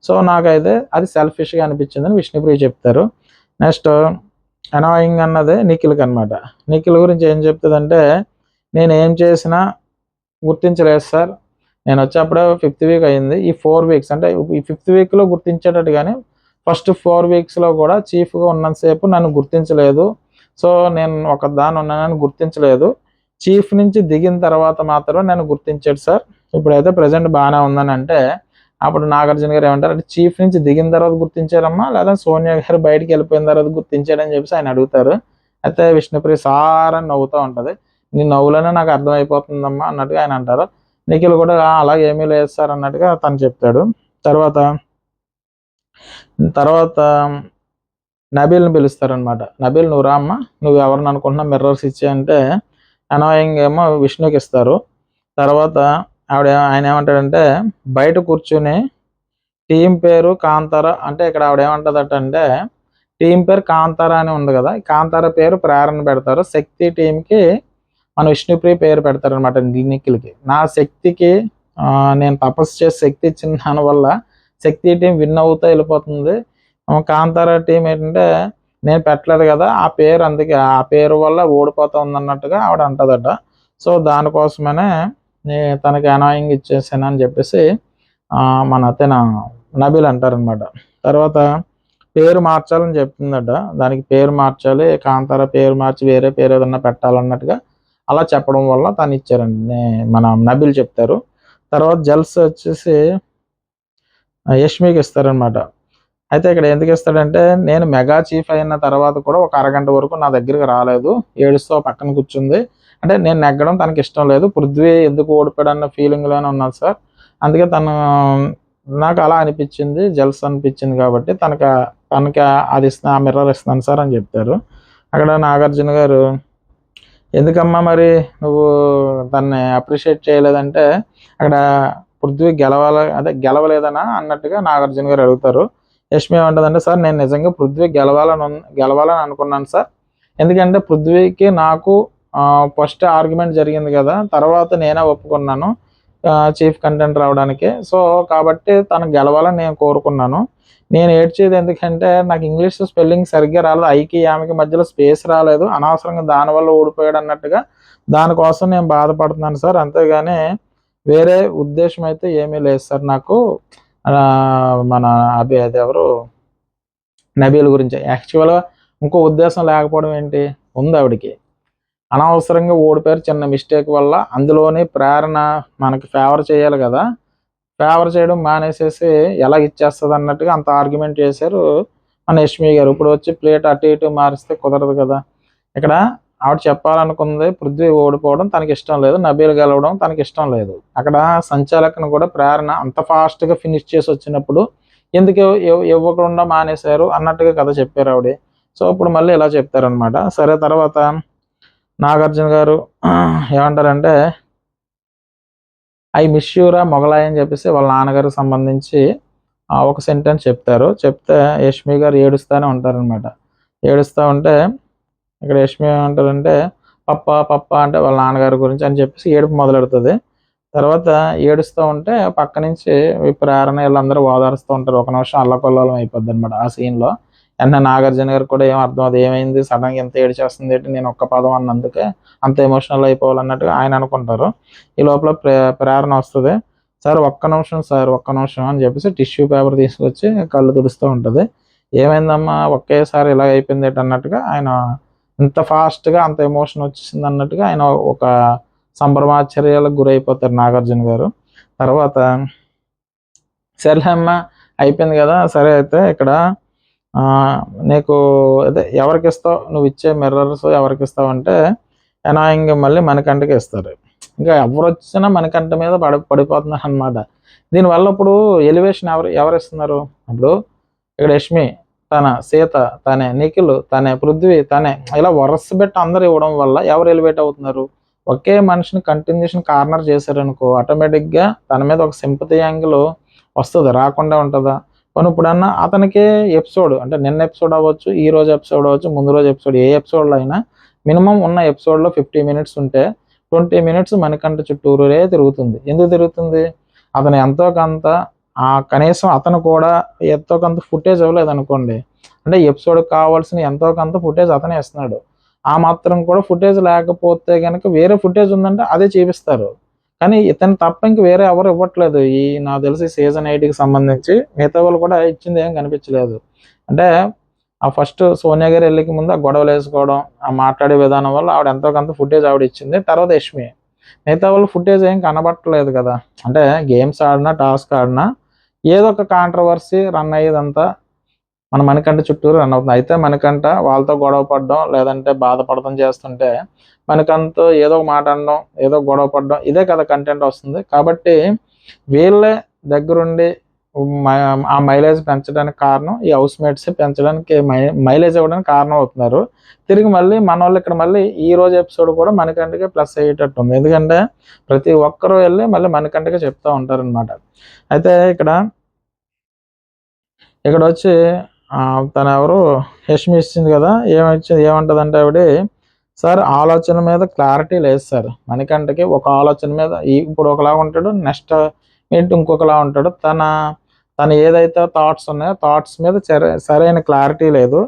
సో నాకైతే అది సెల్ఫిష్గా అనిపించిందని విష్ణుప్రియ చెప్తారు. నెక్స్ట్ అనాయింగ్ అన్నది నిఖిల్కి అనమాట. నిఖిల్ గురించి ఏం చెప్తుందంటే, నేను ఏం చేసినా గుర్తించలేదు సార్, నేను వచ్చేప్పుడే 5th వీక్ అయింది, ఈ 4 వీక్స్ అంటే ఈ 5th వీక్లో గుర్తించేటట్టు కానీ ఫస్ట్ 4 వీక్స్లో కూడా చీఫ్గా ఉన్నంతసేపు నన్ను గుర్తించలేదు. సో నేను ఒకదాన్ని ఉన్నానని గుర్తించలేదు, చీఫ్ నుంచి దిగిన తర్వాత మాత్రం నన్ను గుర్తించాడు సార్, ఇప్పుడైతే ప్రజెంట్ బాగానే ఉందని. అంటే అప్పుడు నాగార్జున గారు ఏమంటారు అంటే, చీఫ్ నుంచి దిగిన తర్వాత గుర్తించారమ్మా, లేదా సోనియా గారు బయటికి వెళ్ళిపోయిన తర్వాత గుర్తించాడని చెప్పేసి ఆయన అడుగుతారు. అయితే విష్ణుప్రియ సార్ అని నవ్వుతూ ఉంటుంది, నీ నవ్వులోనే నాకు అర్థమైపోతుందమ్మా అన్నట్టుగా ఆయన అంటారు. నిఖిల్ కూడా అలాగే ఏమీ లేదు సార్ అన్నట్టుగా తను చెప్తాడు. తర్వాత నబీల్ని పిలుస్తారనమాట. నబీల్ నువ్వు రామ్మ, నువ్వు ఎవరిని అనుకుంటున్నా మిర్రర్స్ ఇచ్చాయంటే అనాయింగ్ ఏమో విష్ణుకి ఇస్తారు. తర్వాత ఆయన ఏమంటాడంటే, బయట కూర్చుని టీం పేరు కాంతార, అంటే ఇక్కడ ఆవిడ ఏమంటుందట అంటే, టీం పేరు కాంతార అని ఉంది కదా, కాంతార పేరు ప్రేరణ పెడతారు, శక్తి టీంకి మన విష్ణుప్రియ పేరు పెడతారనమాట నిఖిల్కి. నా శక్తికి నేను తపస్సు చేసి శక్తి ఇచ్చిన దానివల్ల శక్తి టీం విన్ అవుతూ వెళ్ళిపోతుంది, కాంతార టీం ఏంటంటే నేను పెట్టలేదు కదా ఆ పేరు, అందుకే ఆ పేరు వల్ల ఓడిపోతుంది అన్నట్టుగా ఆవిడ అంటుందట. సో దానికోసమనే తనకి అనాయింగ్ ఇచ్చేసాను అని చెప్పేసి మన నబీల్ అంటారనమాట. తర్వాత పేరు మార్చాలని చెప్తుందట, దానికి పేరు మార్చాలి, కాంతార పేరు మార్చి వేరే పేరు ఏదన్నా పెట్టాలన్నట్టుగా అలా చెప్పడం వల్ల తను ఇచ్చారండి మన నబీల్ చెప్తారు. తర్వాత జల్స్ వచ్చేసి యష్మికి ఇస్తారనమాట. అయితే ఇక్కడ ఎందుకు ఇస్తాడంటే, నేను మెగా చీఫ్ అయిన తర్వాత కూడా ఒక అరగంట వరకు నా దగ్గరికి రాలేదు, ఏడుస్తూ పక్కన కూర్చుంది. అంటే నేను నెగ్గడం తనకి ఇష్టం లేదు, పృథ్వీ ఎందుకు ఓడిపోయాడన్న ఫీలింగ్లోనే ఉన్నాను సార్. అందుకే నాకు అలా అనిపించింది, జెల్స్ అనిపించింది కాబట్టి తనకి అది ఇస్తున్నా, ఆ మిర్రర్ ఇస్తున్నాను సార్ అని చెప్తారు. అక్కడ నాగార్జున గారు, ఎందుకమ్మా మరి నువ్వు దాన్ని అప్రిషియేట్ చేయలేదంటే, అక్కడ పృథ్వీ గెలవలేదనా అన్నట్టుగా నాగార్జున గారు అడుగుతారు. యష్మి ఏమంటుందంటే, సార్ నేను నిజంగా పృథ్వీ గెలవాలని అనుకున్నాను సార్. ఎందుకంటే పృథ్వీకి నాకు ఫస్ట్ ఆర్గ్యుమెంట్ జరిగింది కదా, తర్వాత నేనే ఒప్పుకున్నాను చీఫ్ కంటెంట్ రావడానికి. సో కాబట్టి తను గెలవాలని నేను కోరుకున్నాను. నేను ఏడ్చేది ఎందుకంటే నాకు ఇంగ్లీష్ స్పెల్లింగ్ సరిగ్గా రాలేదు, ఐకి యామికి మధ్యలో స్పేస్ రాలేదు, అనవసరంగా దానివల్ల ఓడిపోయాడు అన్నట్టుగా దానికోసం నేను బాధపడుతున్నాను సార్. అంతేగాని వేరే ఉద్దేశం అయితే ఏమీ లేదు సార్ నాకు. మన ఎవరు నబీల్ గురించి యాక్చువల్గా ఇంకో ఉద్దేశం లేకపోవడం ఏంటి ఉంది ఆవిడికి. అనవసరంగా ఓడిపోయారు చిన్న మిస్టేక్ వల్ల. అందులోని ప్రేరణ మనకి ఫేవర్ చేయాలి కదా, ఫేవర్ చేయడం మానేసేసి ఎలా ఇచ్చేస్తుంది అన్నట్టుగా అంత ఆర్గ్యుమెంట్ చేశారు మన యష్మి గారు. ఇప్పుడు వచ్చి ప్లేట్ అటు ఇటు మారిస్తే కుదరదు కదా. ఇక్కడ ఆవిడ చెప్పాలనుకుంది పృథ్వీ ఓడిపోవడం తనకి ఇష్టం లేదు, నబీల్ గెలవడం తనకి ఇష్టం లేదు. అక్కడ సంచాలకుని కూడా ప్రేరణ అంత ఫాస్ట్గా ఫినిష్ చేసి వచ్చినప్పుడు ఎందుకు ఇవ్వకుండా మానేశారు అన్నట్టుగా కథ చెప్పారు ఆవిడ. సో ఇప్పుడు మళ్ళీ ఇలా చెప్తారనమాట. సరే, తర్వాత నాగార్జున గారు ఏమంటారంటే, ఐ మిస్ యూరా మొగలాయి అని చెప్పేసి వాళ్ళ నాన్నగారికి సంబంధించి ఒక సెంటెన్స్ చెప్తారు. చెప్తే యష్మి గారు ఏడుస్తూనే ఉంటారనమాట. ఏడుస్తూ ఉంటే ఇక్కడ యష్మి ఏమంటారంటే, పప్ప అంటే వాళ్ళ నాన్నగారి గురించి అని చెప్పేసి ఏడుపు మొదలెడుతుంది. తర్వాత ఏడుస్తూ ఉంటే పక్క నుంచి ప్రేరణ వీళ్ళందరూ ఓదారుస్తూ ఉంటారు. ఒక నిమిషం అల్లకొల్లోలం అయిపోద్ది అనమాట ఆ సీన్లో. వెంటనే నాగార్జున గారికి కూడా ఏం అర్థం, అది ఏమైంది సడన్గా ఎంత ఏడ్చేస్తుంది ఏంటి, నేను ఒక్క పదం అన్నందుకే అంత ఎమోషనల్ అయిపోవాలన్నట్టుగా ఆయన అనుకుంటారు. ఈ లోపల ప్రేరణ వస్తుంది. సార్ ఒక్క నిమిషం అని చెప్పేసి టిష్యూ పేపర్ తీసుకొచ్చి కళ్ళు తుడుస్తూ ఉంటుంది. ఏమైందమ్మా ఒకేసారి ఇలా అయిపోయింది ఏంటి అన్నట్టుగా, ఆయన ఇంత ఫాస్ట్గా అంత ఎమోషన్ వచ్చేసింది అన్నట్టుగా ఆయన ఒక సంభ్రమాశ్చర్యాలకు గురైపోతారు నాగార్జున గారు. తర్వాత సర్లే అమ్మ అయిపోయింది కదా, సరే అయితే ఇక్కడ నీకు అదే ఎవరికి ఇస్తావు, నువ్వు ఇచ్చే మిర్రర్స్ ఎవరికి ఇస్తావు అంటే ఎనాయింగ్ మళ్ళీ మణికంఠకి ఇస్తారు. ఇంకా ఎవరు వచ్చినా మణికంఠ మీద పడిపోతున్నారు అనమాట. దీనివల్ల ఇప్పుడు ఎలివేషన్ ఎవరు ఇస్తున్నారు, ఇప్పుడు ఇక్కడ యష్మి సీత తనే, నిఖిల్ తనే, పృథ్వీ తనే, ఇలా వరుస పెట్టి అందరు ఇవ్వడం వల్ల ఎవరు ఎలివేట్ అవుతున్నారు, ఒకే మనిషిని కంటిన్యూషన్ కార్నర్ చేశారనుకో ఆటోమేటిక్గా తన మీద ఒక సింపతి యాంగిల్ వస్తుంది, రాకుండా ఉంటుందా. కానీ ఇప్పుడన్నా అతనికి ఎపిసోడ్ అంటే నిన్న ఎపిసోడ్ అవ్వచ్చు, ఈ రోజు ఎపిసోడ్ అవ్వచ్చు, ముందు రోజు ఎపిసోడ్, ఏ ఎపిసోడ్లో అయినా మినిమం ఉన్న ఎపిసోడ్లో 50 minutes ఉంటే 20 minutes మణికంఠ చుట్టూరే తిరుగుతుంది. ఎందుకు తిరుగుతుంది, అతను ఎంతో కొంత కనీసం అతను కూడా ఎంతో కొంత ఫుటేజ్ ఇవ్వలేదు అనుకోండి, అంటే ఎపిసోడ్కి కావాల్సిన ఎంతో కొంత ఫుటేజ్ అతనే ఇస్తున్నాడు. ఆ మాత్రం కూడా ఫుటేజ్ లేకపోతే కనుక వేరే ఫుటేజ్ ఉందంటే అదే చూపిస్తారు. కానీ ఇతను తప్ప ఇంక వేరే ఎవరు ఇవ్వట్లేదు. నాకు తెలిసి సీజన్ 8కి సంబంధించి మిగతా వాళ్ళు కూడా ఇచ్చింది ఏం కనిపించలేదు. అంటే ఆ ఫస్ట్ సోనియా గారు వెళ్ళకి ముందు ఆ గొడవలు వేసుకోవడం, ఆ మాట్లాడే విధానం వల్ల ఆవిడ ఎంతో కొంత ఫుటేజ్ ఆవిడ ఇచ్చింది. తర్వాత యష్మి, మిగతా వాళ్ళు ఫుటేజ్ ఏం కనబట్టలేదు కదా. అంటే గేమ్స్ ఆడినా టాస్క్ ఆడినా ఏదో ఒక కాంట్రవర్సీ రన్ అయ్యేదంతా మన మణికంఠ చుట్టూరు రన్ అవుతుంది. అయితే మణికంఠ వాళ్ళతో గొడవ పడడం లేదంటే బాధపడడం చేస్తుంటే మణికంఠతో ఏదో ఒక మాట అనడం, ఏదో గొడవ పడడం, ఇదే కదా కంటెంట్ వస్తుంది. కాబట్టి వీళ్ళే దగ్గరుండి ఆ మైలేజ్ పెంచడానికి కారణం ఈ హౌస్ మేట్స్ పెంచడానికి మైలేజ్ ఇవ్వడానికి కారణం అవుతున్నారు. తిరిగి మళ్ళీ మన వాళ్ళు ఇక్కడ మళ్ళీ ఈ రోజు ఎపిసోడ్ కూడా మణికంఠకి ప్లస్ అయ్యేటట్టు ఉంది. ఎందుకంటే ప్రతి ఒక్కరు వెళ్ళి మళ్ళీ మణికంఠకి చెప్తూ ఉంటారనమాట. అయితే ఇక్కడ వచ్చి తను ఎవరు యష్మి ఇచ్చింది కదా, ఏమంటుంది అంటే ఆవిడ, సార్ ఆలోచన మీద క్లారిటీ లేదు సార్, మణికంఠకి ఒక ఆలోచన మీద ఇప్పుడు ఒకలా ఉంటాడు, నెక్స్ట్ ఏంటి ఇంకొకలా ఉంటాడు. తన ఏదైతే థాట్స్ ఉన్నాయో థాట్స్ మీద సరైన క్లారిటీ లేదు.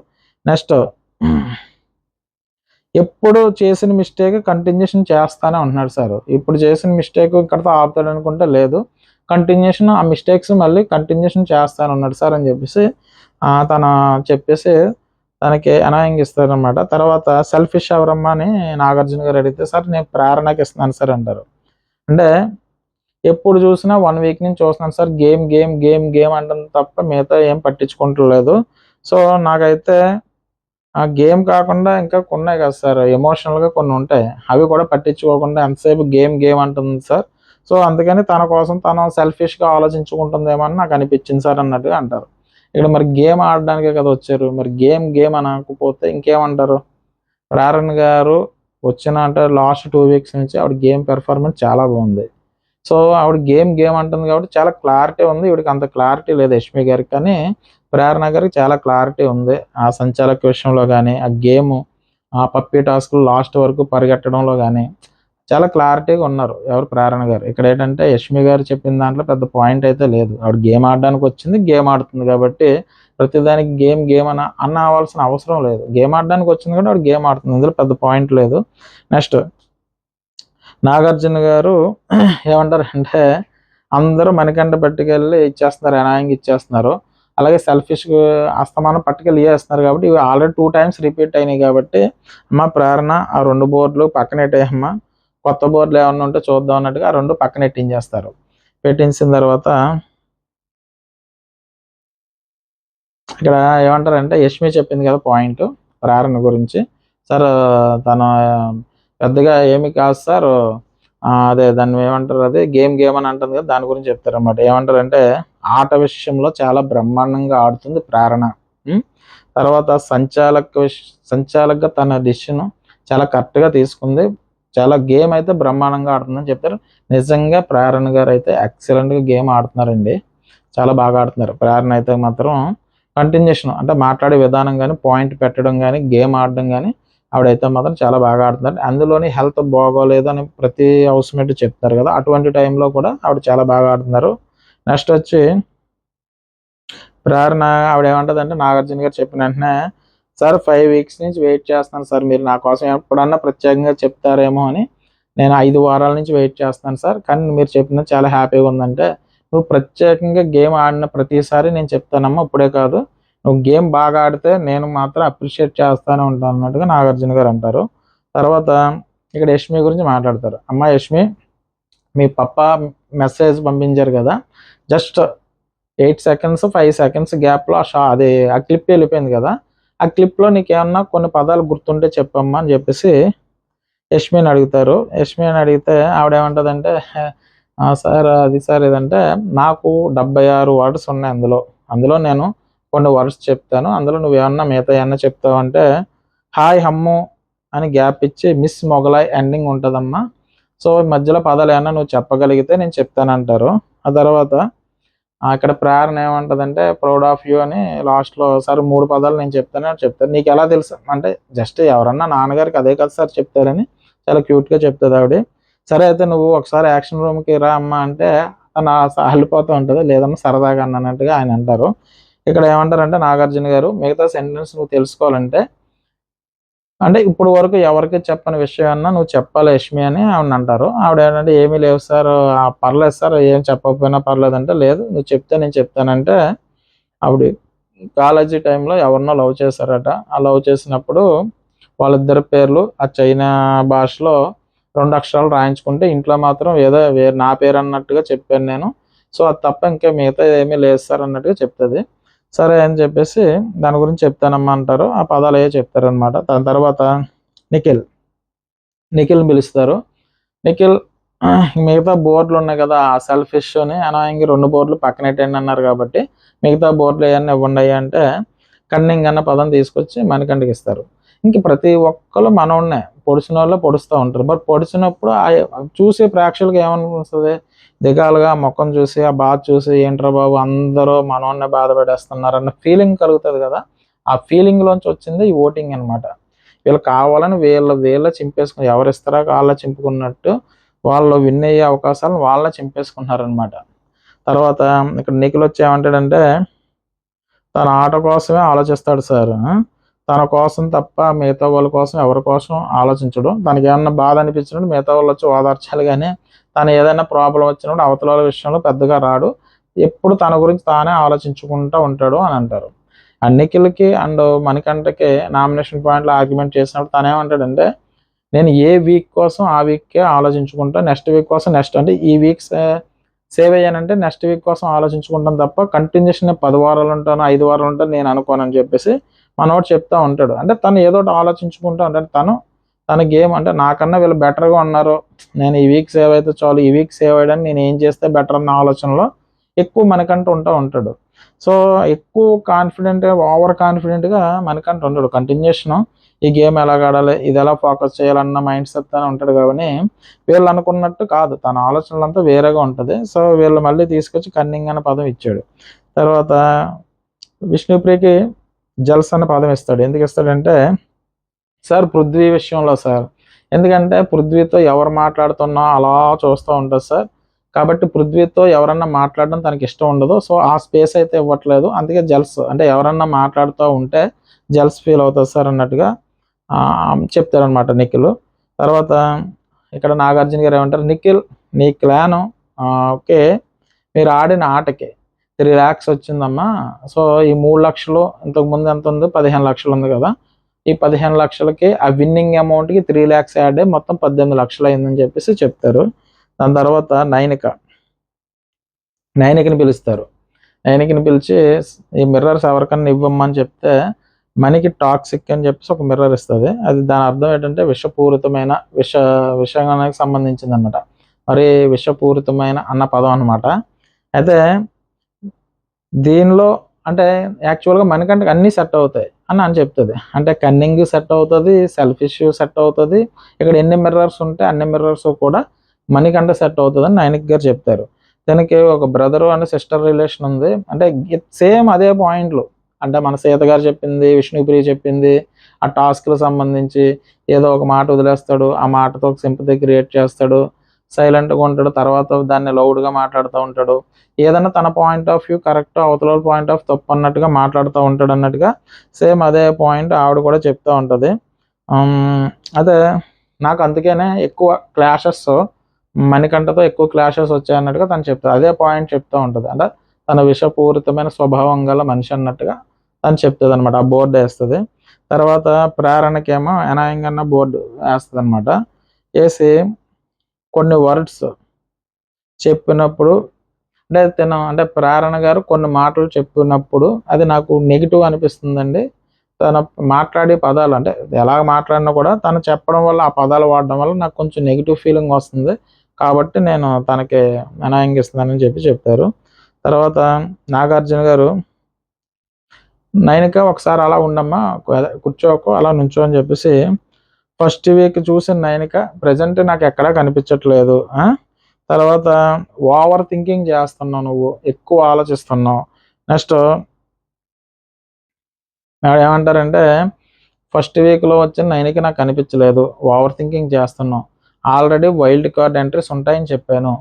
నెక్స్ట్ ఎప్పుడు చేసిన మిస్టేక్ కంటిన్యూషన్ చేస్తానే ఉంటున్నాడు సార్. ఇప్పుడు చేసిన మిస్టేక్ ఇక్కడతో ఆపుతాడు అనుకుంటే లేదు, కంటిన్యూషన్ ఆ మిస్టేక్స్ మళ్ళీ కంటిన్యూషన్ చేస్తాను ఉన్నాడు సార్ అని చెప్పేసి చెప్పేసి తనకి అనాయింగ్ ఇస్తారనమాట. తర్వాత సెల్ఫిష్ ఎవరమ్మా అని నాగార్జున గారు అడిగితే, సార్ నేను ప్రేరణకి ఇస్తున్నాను సార్ అంటారు. అంటే ఎప్పుడు చూసినా 1 వీక్ నుంచి చూస్తున్నాను sir, game game game game అంటుంది తప్ప మిగతా ఏం పట్టించుకుంటలేదు. సో నాకైతే ఆ గేమ్ కాకుండా ఇంకా కొన్నాయి కదా సార్, ఎమోషనల్గా కొన్ని ఉంటాయి, అవి కూడా పట్టించుకోకుండా ఎంతసేపు గేమ్ గేమ్ అంటుంది సార్. సో అందుకని తన కోసం తను సెల్ఫిష్గా ఆలోచించుకుంటుందేమో అని నాకు అనిపించింది సార్ అన్నట్టుగా అంటారు. ఇక్కడ మరి గేమ్ ఆడడానికే కదా వచ్చారు, మరి గేమ్ గేమ్ అనకపోతే ఇంకేమంటారు? ప్రేరణ గారు వచ్చిన అంటే లాస్ట్ 2 వీక్స్ నుంచి ఆవిడ గేమ్ పెర్ఫార్మెన్స్ చాలా బాగుంది. సో ఆవిడ గేమ్ గేమ్ అంటుంది కాబట్టి చాలా క్లారిటీ ఉంది. ఈవిడికి అంత క్లారిటీ లేదు యష్మి గారికి, కానీ ప్రేరణ గారికి చాలా క్లారిటీ ఉంది. ఆ సంచాలక విషయంలో కానీ, ఆ గేము, ఆ పప్పీ టాస్క్‌లు లాస్ట్ వరకు పరిగెట్టడంలో గానీ చాలా క్లారిటీగా ఉన్నారు ఎవరు, ప్రేరణ గారు. ఇక్కడ ఏంటంటే యష్మి గారు చెప్పిన దాంట్లో పెద్ద పాయింట్ అయితే లేదు. ఆవిడ గేమ్ ఆడడానికి వచ్చింది, గేమ్ ఆడుతుంది కాబట్టి ప్రతిదానికి గేమ్ గేమ్ అవ్వాల్సిన అవసరం లేదు. గేమ్ ఆడడానికి వచ్చింది కాబట్టి ఆవిడ గేమ్ ఆడుతుంది, ఇందులో పెద్ద పాయింట్ లేదు. నెక్స్ట్ నాగార్జున గారు ఏమంటారంటే అందరూ మణికంఠ పట్టుకెళ్ళి ఇచ్చేస్తున్నారు, అనాయంగా ఇచ్చేస్తున్నారు. అలాగే సెల్ఫిష్గా అస్తమానం పట్టుకెళ్ళి ఇచ్చేస్తున్నారు కాబట్టి ఇవి ఆల్రెడీ 2 టైమ్స్ రిపీట్ అయినాయి కాబట్టి, అమ్మ ప్రేరణ ఆ 2 బోర్డులు పక్కనెట్టేయమ్మా, కొత్త బోర్డులు ఏమన్నా ఉంటే చూద్దాం అన్నట్టుగా ఆ 2 పక్కన పెట్టించేస్తారు. పెట్టించిన తర్వాత ఇక్కడ ఏమంటారంటే యష్మి చెప్పింది కదా పాయింట్ ప్రేరణ గురించి, సార్ తను పెద్దగా ఏమి కాదు సార్, అదే దాన్ని ఏమంటారు, అదే గేమ్ గేమ్ అని అంటుంది కదా, దాని గురించి చెప్తారన్నమాట. ఏమంటారంటే ఆట విషయంలో చాలా బ్రహ్మాండంగా ఆడుతుంది ప్రేరణ. తర్వాత సంచాలకగా తన డిసిషన్ చాలా కరెక్ట్గా తీసుకుంది. చాలా గేమ్ అయితే బ్రహ్మాండంగా ఆడుతుందని చెప్తారు. నిజంగా ప్రేరణ గారు అయితే ఎక్సలెంట్గా గేమ్ ఆడుతున్నారండి, చాలా బాగా ఆడుతున్నారు. ప్రేరణ అయితే మాత్రం కంటిన్యూషన్ అంటే మాట్లాడే విధానం కానీ, పాయింట్ పెట్టడం కానీ, గేమ్ ఆడడం కానీ ఆవిడైతే మాత్రం చాలా బాగా ఆడుతున్నారు. అందులోని హెల్త్ బాగోలేదు అని ప్రతి హౌస్మేట్ చెప్తారు కదా, అటువంటి టైంలో కూడా ఆవిడ చాలా బాగా ఆడుతున్నారు. నెక్స్ట్ వచ్చి ప్రేరణ ఆవిడ ఏమంటుందంటే, నాగార్జున గారు చెప్పిన వెంటనే సార్ 5 వీక్స్ నుంచి వెయిట్ చేస్తున్నాను సార్, మీరు నా కోసం ఎప్పుడన్నా ప్రత్యేకంగా చెప్తారేమో అని నేను 5 వారాల నుంచి వెయిట్ చేస్తున్నాను సార్, కానీ మీరు చెప్పినది చాలా హ్యాపీగా ఉందంటే, నువ్వు ప్రత్యేకంగా గేమ్ ఆడిన ప్రతిసారి నేను చెప్తానమ్మా, ఇప్పుడే కాదు, నువ్వు గేమ్ బాగా ఆడితే నేను మాత్రం అప్రిషియేట్ చేస్తూనే ఉంటాను అన్నట్టుగా నాగార్జున గారు అంటారు. తర్వాత ఇక్కడ యష్మి గురించి మాట్లాడతారు. అమ్మ యష్మి, మీ పప్ప మెసేజ్ పంపించారు కదా, జస్ట్ 8 సెకండ్స్ 5 సెకండ్స్ గ్యాప్లో అది ఆ క్లిప్ వెళ్ళిపోయింది కదా, ఆ క్లిప్లో నీకేమన్నా కొన్ని పదాలు గుర్తుంటే చెప్పమ్మా అని చెప్పేసి యష్మిని అడుగుతారు. యష్మిని అడిగితే ఆవిడేమంటుందంటే, సార్ అది సార్ ఏదంటే నాకు 76 వర్డ్స్ ఉన్నాయి అందులో నేను కొన్ని వర్డ్స్ చెప్తాను, అందులో నువ్వేమన్నా మిగతా ఏమన్నా చెప్తావు అంటే, హాయ్ హమ్ము అని గ్యాప్ ఇచ్చి మిస్ మొగలాయ్ ఎండింగ్ ఉంటుందమ్మా, సో మధ్యలో పదాలు ఏమన్నా నువ్వు చెప్పగలిగితే నేను చెప్తానంటారు. ఆ తర్వాత ఇక్కడ ప్రేరణ ఏమంటుందంటే, ప్రౌడ్ ఆఫ్ యూ అని లాస్ట్లో, సార్ 3 పదాలు నేను చెప్తాను, నీకు ఎలా తెలుసు అంటే జస్ట్ ఎవరన్నా నాన్నగారికి అదే కదా సార్ చెప్తారని చాలా క్యూట్గా చెప్తుంది ఆవిడ. సరే అయితే నువ్వు ఒకసారి యాక్షన్ రూమ్కి రా అమ్మా అంటే తను వెళ్ళిపోతూ ఉంటుంది, లేదమ్మా సరదాగా అన్నట్టుగా ఆయన అంటారు. ఇక్కడ ఏమంటారంటే నాగార్జున గారు, మిగతా సెంటెన్స్ నువ్వు తెలుసుకోవాలంటే అంటే ఇప్పుడు వరకు ఎవరికి చెప్పని విషయాన్న నువ్వు చెప్పాలి యష్మి అని ఆవిడ అంటారు. ఆవిడ ఏంటంటే ఏమీ లేవు సార్, పర్లేదు సార్ ఏం చెప్పకపోయినా పర్లేదు అంటే, లేదు నువ్వు చెప్తే నేను చెప్తానంటే, ఆవిడ కాలేజీ టైంలో ఎవరినో లవ్ చేశారట. ఆ లవ్ చేసినప్పుడు వాళ్ళిద్దరి పేర్లు ఆ చైనా భాషలో 2 అక్షరాలు రాయించుకుంటే ఇంట్లో మాత్రం ఏదో నా పేరు అన్నట్టుగా చెప్పాను నేను, సో అది తప్ప ఇంకా మిగతా ఏమీ లేదు సార్ అన్నట్టుగా చెప్తుంది. సరే అని చెప్పేసి దాని గురించి చెప్తానమ్మా అంటారు. ఆ పదాలు అయ్యే చెప్తారనమాట. దాని తర్వాత నిఖిల్ని పిలుస్తారు. నిఖిల్ మిగతా బోర్డులు ఉన్నాయి కదా, ఆ సెల్ఫిష్ అని అనాయంగా 2 బోర్డులు పక్కనెట్టండి అన్నారు కాబట్టి మిగతా బోర్డులు ఏమన్నా ఇవ్వండి అంటే కన్నింగ్ అన్న పదం తీసుకొచ్చి మణికంఠకి ఇస్తారు. ఇంక ప్రతి ఒక్కరు మనోడినే పొడిచిన వాళ్ళు పొడుస్తూ ఉంటారు. బట్ పొడిచినప్పుడు చూసే ప్రేక్షకులకు ఏమనిపిస్తుంది, దిగాలుగా ముఖం చూసి ఆ బాధ చూసి ఏంట్రా బాబు అందరూ మనోడినే బాధ పెట్టేస్తున్నారు అన్న ఫీలింగ్ కలుగుతుంది కదా, ఆ ఫీలింగ్లోంచి వచ్చింది ఈ ఓటింగ్ అనమాట. వీళ్ళు కావాలని వీళ్ళ చింపేసుకుని ఎవరు ఇస్తారా వాళ్ళ చింపుకున్నట్టు వాళ్ళు విన్ అయ్యే అవకాశాలను వాళ్ళ చింపేసుకుంటున్నారనమాట. తర్వాత ఇక్కడ నిఖిల్ వచ్చి ఏమంటాడంటే, తన ఆట కోసమే ఆలోచిస్తాడు సార్, తన కోసం తప్ప మిగతా వాళ్ళ కోసం ఎవరి కోసం ఆలోచించడు. తనకి ఏమన్నా బాధ అనిపించినప్పుడు మిగతా వాళ్ళు వచ్చి ఓదార్చాలి, కానీ తను ఏదైనా ప్రాబ్లం వచ్చినప్పుడు అవతల వాళ్ళ విషయంలో పెద్దగా రాడు, ఎప్పుడు తన గురించి తానే ఆలోచించుకుంటూ ఉంటాడు అని అంటారు. అన్నికిలకి అండ్ మణికంఠకి నామినేషన్ పాయింట్లో ఆర్గ్యుమెంట్ చేసినప్పుడు తను ఏమంటాడంటే, నేను ఏ వీక్ కోసం ఆ వీక్కే ఆలోచించుకుంటా, నెక్స్ట్ వీక్ కోసం నెక్స్ట్ అంటే ఈ వీక్స్ సేవ్ అయ్యానంటే నెక్స్ట్ వీక్ కోసం ఆలోచించుకుంటాను తప్ప కంటిన్యూషన్ 10 వారాలు ఉంటాను, 5 వారాలు ఉంటాను నేను అనుకోనని చెప్పేసి మనోడు చెప్తా ఉంటాడు. అంటే తను ఏదో ఒకటి ఆలోచించుకుంటూ ఉంటాడు. తన గేమ్ అంటే నాకన్నా వీళ్ళు బెటర్గా ఉన్నారు, నేను ఈ వీక్ సేవ్ అయితే చాలు, ఈ వీక్ సేవ్ అయ్యడానికి నేను ఏం చేస్తే బెటర్ అన్న ఆలోచనలో ఎక్కువ మనకంటూ ఉంటాడు. సో ఎక్కువ కాన్ఫిడెంట్గా, ఓవర్ కాన్ఫిడెంట్గా మనకంటూ ఉంటాడు. కంటిన్యూషన్ ఈ గేమ్ ఎలా ఆడాలి, ఇది ఎలా ఫోకస్ చేయాలన్న మైండ్ సెట్ అని ఉంటాడు. కాబట్టి వీళ్ళు అనుకున్నట్టు కాదు, తన ఆలోచనలంతా వేరేగా ఉంటుంది. సో వీళ్ళు మళ్ళీ తీసుకొచ్చి కన్నింగ్ అనే పదం ఇచ్చాడు. తర్వాత విష్ణుప్రియకి జల్స్ అనే పదం ఇస్తాడు. ఎందుకు ఇస్తాడంటే సార్ పృథ్వీ విషయంలో సార్, ఎందుకంటే పృథ్వీతో ఎవరు మాట్లాడుతున్నా అలా చూస్తూ ఉంటుంది సార్. కాబట్టి పృథ్వీతో ఎవరన్నా మాట్లాడడం తనకి ఇష్టం ఉండదు. సో ఆ స్పేస్ అయితే ఇవ్వట్లేదు. అందుకే జల్స్ అంటే ఎవరన్నా మాట్లాడుతూ ఉంటే జల్స్ ఫీల్ అవుతుంది సార్ అన్నట్టుగా చెప్తారనమాట నిఖిల్. తర్వాత ఇక్కడ నాగార్జున గారు ఏమంటారు, నిఖిల్ నీ క్లాను ఓకే, మీరు ఆడిన ఆటకి 3 lakhs వచ్చిందమ్మా. సో ఈ 3 లక్షలు ఇంతకుముందు ఎంత ఉంది, 15 లక్షలు ఉంది కదా, ఈ 15 లక్షలకి ఆ విన్నింగ్ అమౌంట్కి 3 lakhs యాడ్ అయ్యి మొత్తం 18 లక్షలు అయిందని చెప్పేసి చెప్తారు. దాని తర్వాత నైనికని పిలుస్తారు. నైనికని పిలిచి ఈ మిర్రర్స్ ఎవరికన్నా ఇవ్వమ్మని చెప్తే మనకి టాక్సిక్ అని చెప్పేసి ఒక మిర్రర్ ఇస్తుంది. అది దాని అర్థం ఏంటంటే విషపూరితమైన విషయానికి సంబంధించింది అనమాట. మరి విషపూరితమైన అన్న పదం అనమాట. అయితే దీనిలో అంటే యాక్చువల్గా మనకంటే అన్నీ సెట్ అవుతాయి అని చెప్తుంది. అంటే కన్నింగ్ సెట్ అవుతుంది, సెల్ఫిష్ సెట్ అవుతుంది. ఇక్కడ ఎన్ని మిర్రర్స్ ఉంటే అన్ని మిర్రర్స్ కూడా మనకంటే సెట్ అవుతుంది అని నైనిక్ గారు చెప్తారు. దానికి ఒక బ్రదరు అండ్ సిస్టర్ రిలేషన్ ఉంది. అంటే సేమ్ అదే పాయింట్లు, అంటే మన సీత గారు చెప్పింది, విష్ణుప్రియ చెప్పింది, ఆ టాస్క్కి సంబంధించి ఏదో ఒక మాట వదిలేస్తాడు, ఆ మాటతో ఒక సింపతి క్రియేట్ చేస్తాడు, సైలెంట్గా ఉంటాడు, తర్వాత దాన్ని లౌడ్గా మాట్లాడుతూ ఉంటాడు, ఏదన్నా తన పాయింట్ ఆఫ్ వ్యూ కరెక్ట్, అవతల పాయింట్ ఆఫ్ తప్పు అన్నట్టుగా మాట్లాడుతూ ఉంటాడు అన్నట్టుగా సేమ్ అదే పాయింట్ ఆవిడ కూడా చెప్తూ ఉంటుంది. అదే నాకు అందుకనే ఎక్కువ క్లాషెస్ మణికంఠతో ఎక్కువ క్లాషెస్ వచ్చాయన్నట్టుగా తను చెప్తాడు. అదే పాయింట్ చెప్తూ ఉంటుంది. అంటే తన విషపూరితమైన స్వభావం గల మనిషి అన్నట్టుగా తను చెప్తుంది అనమాట. ఆ బోర్డు వేస్తుంది. తర్వాత ప్రేరణకేమో అనాయంగా బోర్డు వేస్తుంది అనమాట. వేసి కొన్ని వర్డ్స్ చెప్పినప్పుడు అంటే ప్రేరణ గారు కొన్ని మాటలు చెప్పినప్పుడు అది నాకు నెగిటివ్ అనిపిస్తుందండి. తను మాట్లాడే పదాలు అంటే ఎలా మాట్లాడినా కూడా తను చెప్పడం వల్ల, ఆ పదాలు వాడడం వల్ల నాకు కొంచెం నెగిటివ్ ఫీలింగ్ వస్తుంది. కాబట్టి నేను తనకి అనాయంగిస్తున్నానని చెప్తారు. తర్వాత నాగార్జున గారు నైనిక ఒకసారి అలా ఉండమ్మా, కూర్చోకు, అలా నుంచో అని చెప్పేసి ఫస్ట్ వీక్ చూసిన నైనిక ప్రజెంట్ నాకు ఎక్కడా కనిపించట్లేదు. తర్వాత ఓవర్ థింకింగ్ చేస్తున్నావు, నువ్వు ఎక్కువ ఆలోచిస్తున్నావు. నెక్స్ట్ ఏమంటారంటే ఫస్ట్ వీక్లో వచ్చిన నైనిక నాకు కనిపించలేదు, ఓవర్ థింకింగ్ చేస్తున్నావు, ఆల్రెడీ వైల్డ్ కార్డ్ ఎంట్రీస్ ఉంటాయని చెప్పాను.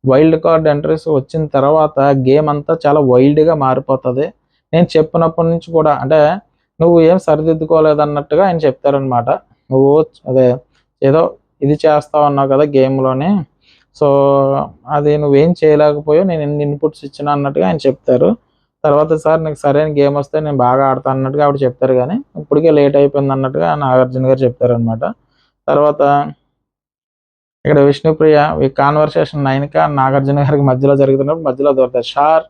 వైల్డ్ కార్డ్ ఎంట్రీస్ వచ్చిన తర్వాత గేమ్ అంతా చాలా వైల్డ్గా మారిపోతుంది. నేను చెప్పినప్పటి నుంచి కూడా అంటే నువ్వు ఏం సరిదిద్దుకోలేదన్నట్టుగా ఆయన చెప్తారనమాట. నువ్వు అదే ఏదో ఇది చేస్తావు అన్నావు కదా గేమ్లోని, సో అది నువ్వేం చేయలేకపోయావు, నేను ఎన్ని ఇన్పుట్స్ ఇచ్చినా అన్నట్టుగా ఆయన చెప్తారు. తర్వాత సార్ నీకు సరైన గేమ్ వస్తే నేను బాగా ఆడతాను అన్నట్టుగా ఆవిడ చెప్తారు. కానీ ఇప్పటికే లేట్ అయిపోయింది అన్నట్టుగా నాగార్జున గారు చెప్తారనమాట. తర్వాత ఇక్కడ విష్ణుప్రియ ఈ కాన్వర్సేషన్ నైనిక నాగార్జున గారికి మధ్యలో జరుగుతున్నప్పుడు మధ్యలో దొరుకుతారు. షార్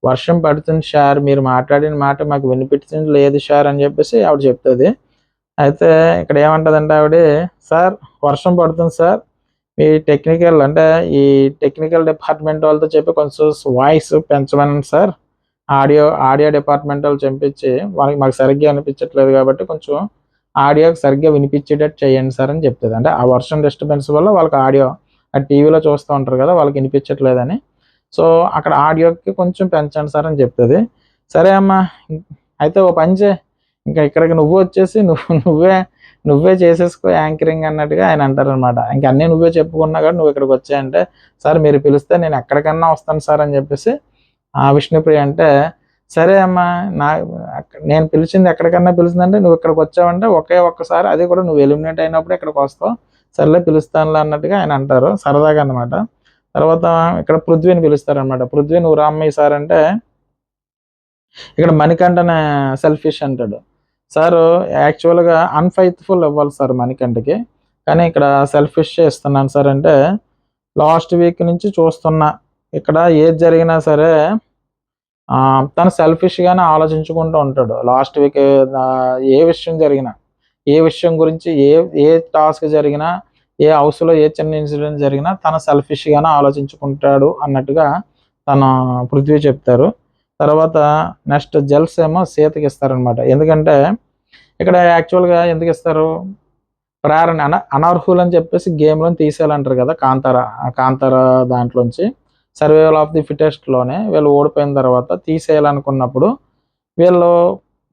వర్షం పడుతుంది షార్, మీరు మాట్లాడిన మాట మాకు వినిపించింది లేదు షార్ అని చెప్పేసి ఆవిడ చెప్తుంది. అయితే ఇక్కడ ఏమంటుందంటే ఆవిడ, సార్ వర్షం పడుతుంది సార్, మీ టెక్నికల్ అంటే ఈ టెక్నికల్ డిపార్ట్మెంట్ వాళ్ళతో చెప్పి కొంచెం వాయిస్ పెంచమని సార్, ఆడియో డిపార్ట్మెంట్ వాళ్ళు చెప్పించి మాకు సరిగ్గా అనిపించట్లేదు కాబట్టి కొంచెం ఆడియోకి సరిగ్గా వినిపించేటట్టు చేయండి సార్ అని చెప్తుంది. అంటే ఆ వర్షం డిస్టర్బెన్స్ వల్ల వాళ్ళకి ఆడియో ఆ టీవీలో చూస్తూ ఉంటారు కదా, వాళ్ళకి వినిపించట్లేదని, సో అక్కడ ఆడియోకి కొంచెం పెంచండి సార్ అని చెప్తుంది. సరే అమ్మా, అయితే ఓ పని చేయి, ఇంకా ఇక్కడికి నువ్వు వచ్చేసి నువ్వే చేసేసుకో యాంకరింగ్ అన్నట్టుగా ఆయన అంటారనమాట. ఇంక అన్నీ నువ్వే చెప్పుకున్నా కానీ నువ్వు ఇక్కడికి వచ్చాయంటే, సార్ మీరు పిలిస్తే నేను ఎక్కడికన్నా వస్తాను సార్ అని చెప్పేసి ఆ విష్ణుప్రియ అంటే, సరే అమ్మా, నేను పిలిచింది ఎక్కడికన్నా పిలిచిందంటే నువ్వు ఇక్కడికి వచ్చావంటే ఒక్కసారి, అది కూడా నువ్వు ఎలిమినేట్ అయినప్పుడు ఇక్కడికి వస్తావు, సర్లే పిలుస్తానులే అన్నట్టుగా ఆయన అంటారు సరదాగా అనమాట. తర్వాత ఇక్కడ పృథ్వీని పిలుస్తారనమాట. పృథ్వీ నువ్వు రామ్మయ్య సార్ అంటే ఇక్కడ మణికంఠనే సెల్ఫిష్ అంటాడు. సార్ యాక్చువల్గా అన్ఫైత్ఫుల్ ఇవ్వాలి సార్ మణికంఠకి, కానీ ఇక్కడ సెల్ఫిష్ ఇస్తున్నాను సార్ అంటే, లాస్ట్ వీక్ నుంచి చూస్తున్నా ఇక్కడ ఏది జరిగినా సరే తను సెల్ఫిష్గానే ఆలోచించుకుంటూ ఉంటాడు. లాస్ట్ వీక్ ఏ విషయం జరిగినా, ఏ విషయం గురించి ఏ టాస్క్ జరిగినా, ఏ హౌస్లో ఏ చిన్న ఇన్సిడెంట్ జరిగినా తన సెల్ఫిష్గానే ఆలోచించుకుంటాడు అన్నట్టుగా తన పృథ్వీ చెప్తారు. తర్వాత నెక్స్ట్ జెల్స్ ఏమో సీతకి ఇస్తారనమాట. ఎందుకంటే ఇక్కడ యాక్చువల్గా ఎందుకు ఇస్తారు, ప్రేరణ అనర్హులు అని చెప్పేసి గేమ్లో తీసేయాలంటారు కదా. కాంతార దాంట్లోంచి సర్వైవల్ ఆఫ్ ది ఫిటెస్ట్లోనే వీళ్ళు ఓడిపోయిన తర్వాత తీసేయాలనుకున్నప్పుడు వీళ్ళు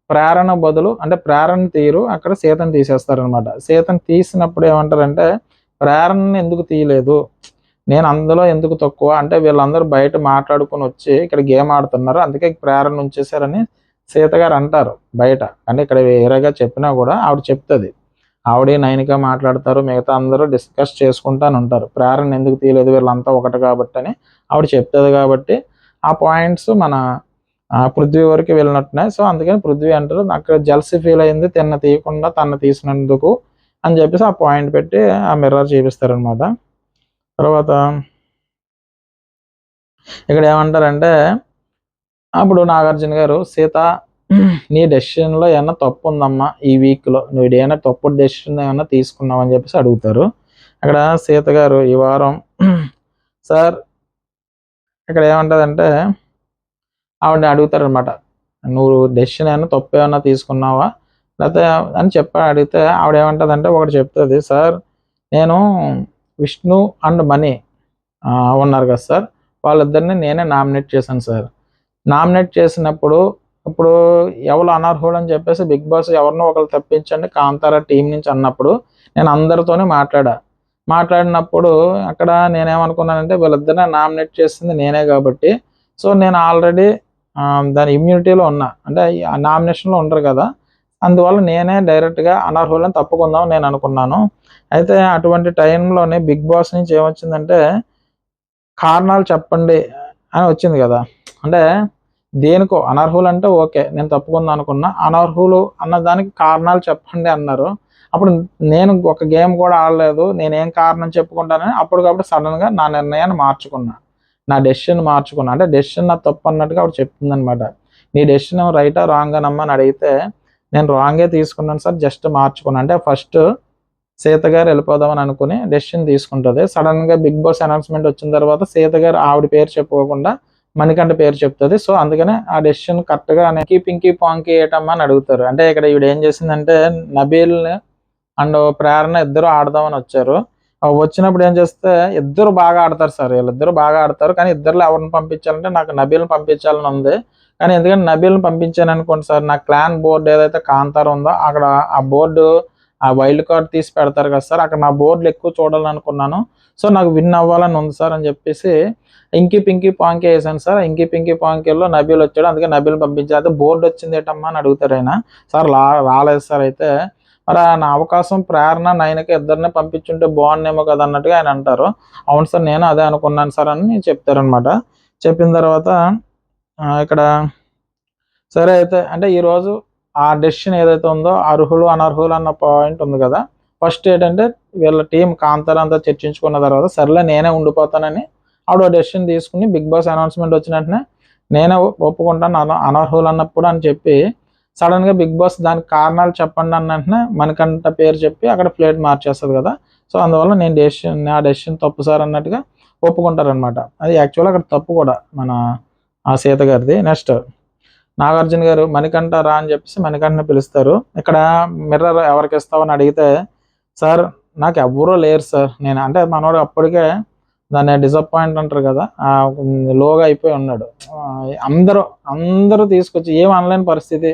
ప్రేరణ బదులు అంటే ప్రేరణ తీరు అక్కడ సీతను తీసేస్తారనమాట. సీతను తీసినప్పుడు ఏమంటారంటే ప్రేరణని ఎందుకు తీయలేదు, నేను అందులో ఎందుకు తక్కువ అంటే వీళ్ళందరూ బయట మాట్లాడుకుని వచ్చి ఇక్కడ గేమ్ ఆడుతున్నారు, అందుకే ప్రేరణ ఉంచేశారని సీత గారు అంటారు బయట. అంటే ఇక్కడ వేరేగా చెప్పినా కూడా ఆవిడ చెప్తుంది. ఆవిడ నైనిక మాట్లాడతారు, మిగతా అందరూ డిస్కస్ చేసుకుంటాను ఉంటారు. ప్రేరణ ఎందుకు తీయలేదు, వీళ్ళంతా ఒకటి కాబట్టి అని ఆవిడ చెప్తుంది. కాబట్టి ఆ పాయింట్స్ మన పృథ్వీ వరకు వెళ్ళినట్టున్నాయి. సో అందుకని పృథ్వీ అంటారు నాకు జెల్సీ ఫీల్ అయింది తిన్న తీయకుండా తను తీసినందుకు అని చెప్పేసి ఆ పాయింట్ పెట్టి ఆ మిర్రర్ చూపిస్తారనమాట. తర్వాత ఇక్కడ ఏమంటారంటే అప్పుడు నాగార్జున గారు సీత నీ డెసిషన్లో ఏమన్నా తప్పు ఉందమ్మా, ఈ వీక్లో నువ్వు ఏమైనా తప్పు డెసిషన్ ఏమన్నా తీసుకున్నావు అని చెప్పేసి అడుగుతారు. అక్కడ సీత గారు ఈ వారం సార్ ఇక్కడ ఏమంటుందంటే ఆవిడని అడుగుతారనమాట, నువ్వు డెసిషన్ ఏమన్నా తప్పు ఏమన్నా తీసుకున్నావా లేకపోతే అని అడిగితే ఆవిడ ఏమంటుందంటే ఒకటి చెప్తుంది, సార్ నేను విష్ణు అండ్ మనీ ఉన్నారు కదా సార్, వాళ్ళిద్దరిని నేనే నామినేట్ చేశాను సార్. నామినేట్ చేసినప్పుడు ఇప్పుడు ఎవరు అనర్హులు అని చెప్పేసి బిగ్ బాస్ ఎవరినో ఒకరు తప్పించండి కాంతారా టీం నుంచి అన్నప్పుడు నేను అందరితోనే మాట్లాడినప్పుడు అక్కడ నేనేమనుకున్నానంటే వీళ్ళిద్దరిని నామినేట్ చేసింది నేనే కాబట్టి సో నేను ఆల్రెడీ దాని ఇమ్యూనిటీలో ఉన్నా, అంటే ఆ నామినేషన్లో ఉండరు కదా, అందువల్ల నేనే డైరెక్ట్గా అనర్హులను తప్పుకుందాం నేను అనుకున్నాను. అయితే అటువంటి టైంలోనే బిగ్ బాస్ నుంచి ఏమొచ్చిందంటే కారణాలు చెప్పండి అని వచ్చింది కదా. అంటే దేనికో అనర్హులు అంటే ఓకే నేను తప్పుకుందాం అనుకున్నా, అనర్హులు అన్న దానికి కారణాలు చెప్పండి అన్నారు. అప్పుడు నేను ఒక గేమ్ కూడా ఆడలేదు, నేనేం కారణం చెప్పుకుంటానని అప్పటికప్పుడు సడన్గా నా నిర్ణయాన్ని మార్చుకున్నా, నా డెసిషన్ మార్చుకున్నా. అంటే డెసిషన్ నా తప్పు అన్నట్టుగా ఆవిడ చెప్తుంది అనమాట. నీ డెసిషన్ రైటా రాంగ్ అనమ్మా అని అడిగితే నేను రాంగే తీసుకున్నాను సార్, జస్ట్ మార్చుకున్నాను. అంటే ఫస్ట్ సీత గారు వెళ్ళిపోదామని అనుకుని డెసిషన్ తీసుకుంటుంది. సడన్గా బిగ్ బాస్ అనౌన్స్మెంట్ వచ్చిన తర్వాత సీత గారు ఆవిడ పేరు చెప్పుకోకుండా మణికంఠ పేరు చెప్తుంది. సో అందుకనే ఆ డెసిషన్ కరెక్ట్గా పింకీ పాంకీ ఏటమ్మా అని అడుగుతారు. అంటే ఇక్కడ ఈవిడ ఏం చేసిందంటే నబీల్ అండ్ ప్రేరణ ఇద్దరు ఆడదామని వచ్చారు. వచ్చినప్పుడు ఏం చేస్తే ఇద్దరు బాగా ఆడతారు సార్, వీళ్ళిద్దరు బాగా ఆడతారు, కానీ ఇద్దరులో ఎవరిని పంపించాలంటే నాకు నబీల్ని పంపించాలని ఉంది. కానీ ఎందుకంటే నబీల్ని పంపించాను అనుకోండి సార్, నా క్లాన్ బోర్డు ఏదైతే కాంతార ఉందో అక్కడ ఆ బోర్డు ఆ వైల్డ్ కార్డ్ తీసి పెడతారు కదా సార్, అక్కడ నా బోర్డులు ఎక్కువ చూడాలనుకున్నాను, సో నాకు విన్ అవ్వాలని ఉంది సార్ అని చెప్పేసి ఇంకీ పింకీ పాంకే వేసాను సార్. ఇంకీ పింకీ పాంకేలో నబీల్ వచ్చాడు, అందుకే నబీల్ పంపించారు. అయితే బోర్డు వచ్చింది ఏంటమ్మా అని అడుగుతారు ఆయన. సార్ రాలేదు సార్. అయితే మరి నా అవకాశం ప్రేరణ నైన్కి ఇద్దరిని పంపించుంటే బాగుండేమో కదా అన్నట్టుగా ఆయన అంటారు. అవును సార్ నేను అదే అనుకున్నాను సార్ అని చెప్తారనమాట. చెప్పిన తర్వాత ఇక్కడ సరే అయితే అంటే ఈరోజు ఆ డెసిషన్ ఏదైతే ఉందో అర్హులు అనర్హులు అన్న పాయింట్ ఉంది కదా. ఫస్ట్ ఏంటంటే వీళ్ళ టీం కాంతారంతా చర్చించుకున్న తర్వాత సర్లే నేనే ఉండిపోతానని ఆవిడ డెసిషన్ తీసుకుని బిగ్ బాస్ అనౌన్స్మెంట్ వచ్చిన వెంటనే నేనే ఒప్పుకుంటాను అనర్హులు అన్నప్పుడు అని చెప్పి సడన్గా బిగ్ బాస్ దానికి కారణాలు చెప్పండి అన్న వెంటనే మణికంఠ పేరు చెప్పి అక్కడ ప్లేట్ మార్చేస్తుంది కదా. సో అందువల్ల నా డెసిషన్ తప్పు సార్ అన్నట్టుగా ఒప్పుకుంటారనమాట. అది యాక్చువల్గా అక్కడ తప్పు కూడా మన ఆ సీత గారిది. నెక్స్ట్ నాగార్జున గారు మణికంఠ రా అని చెప్పేసి మణికంఠని పిలుస్తారు. ఇక్కడ మిర్రర్ ఎవరికి ఇస్తామని అడిగితే సార్ నాకు ఎవ్వరూ లేరు సార్, నేను అంటే మనోడు అప్పటికే దాన్ని డిసప్పాయింట్ అంటారు కదా, లోగా అయిపోయి ఉన్నాడు. అందరూ తీసుకొచ్చి ఏం అనలేని పరిస్థితి,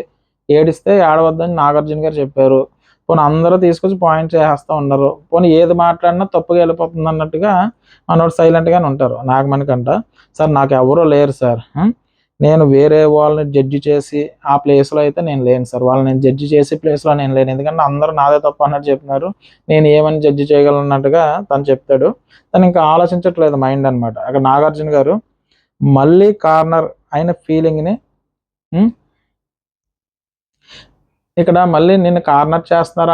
ఏడిస్తే ఏడవద్దని నాగార్జున గారు చెప్పారు. పోనీ అందరూ తీసుకొచ్చి పాయింట్స్ వేసేస్తూ ఉండరు, పోనీ ఏది మాట్లాడినా తప్పుగా వెళ్ళిపోతుంది అన్నట్టుగా మనోడు సైలెంట్గానే ఉంటారు. నాగమణికంట సార్ నాకు ఎవరూ లేరు సార్, నేను వేరే వాళ్ళని జడ్జి చేసి ఆ ప్లేస్లో అయితే నేను లేను సార్, వాళ్ళని నేను జడ్జి చేసి ప్లేస్లో నేను లేను, ఎందుకంటే అందరూ నాదే తప్పు అన్నట్టు చెప్తున్నారు, నేను ఏమని జడ్జి చేయగలన్నట్టుగా తను చెప్తాడు. తను ఇంకా ఆలోచించట్లేదు మైండ్ అనమాట. అక్కడ నాగార్జున గారు మళ్ళీ కార్నర్ అయిన ఫీలింగ్ని ఇక్కడ మళ్ళీ నిన్ను కార్నర్ చేస్తున్నారు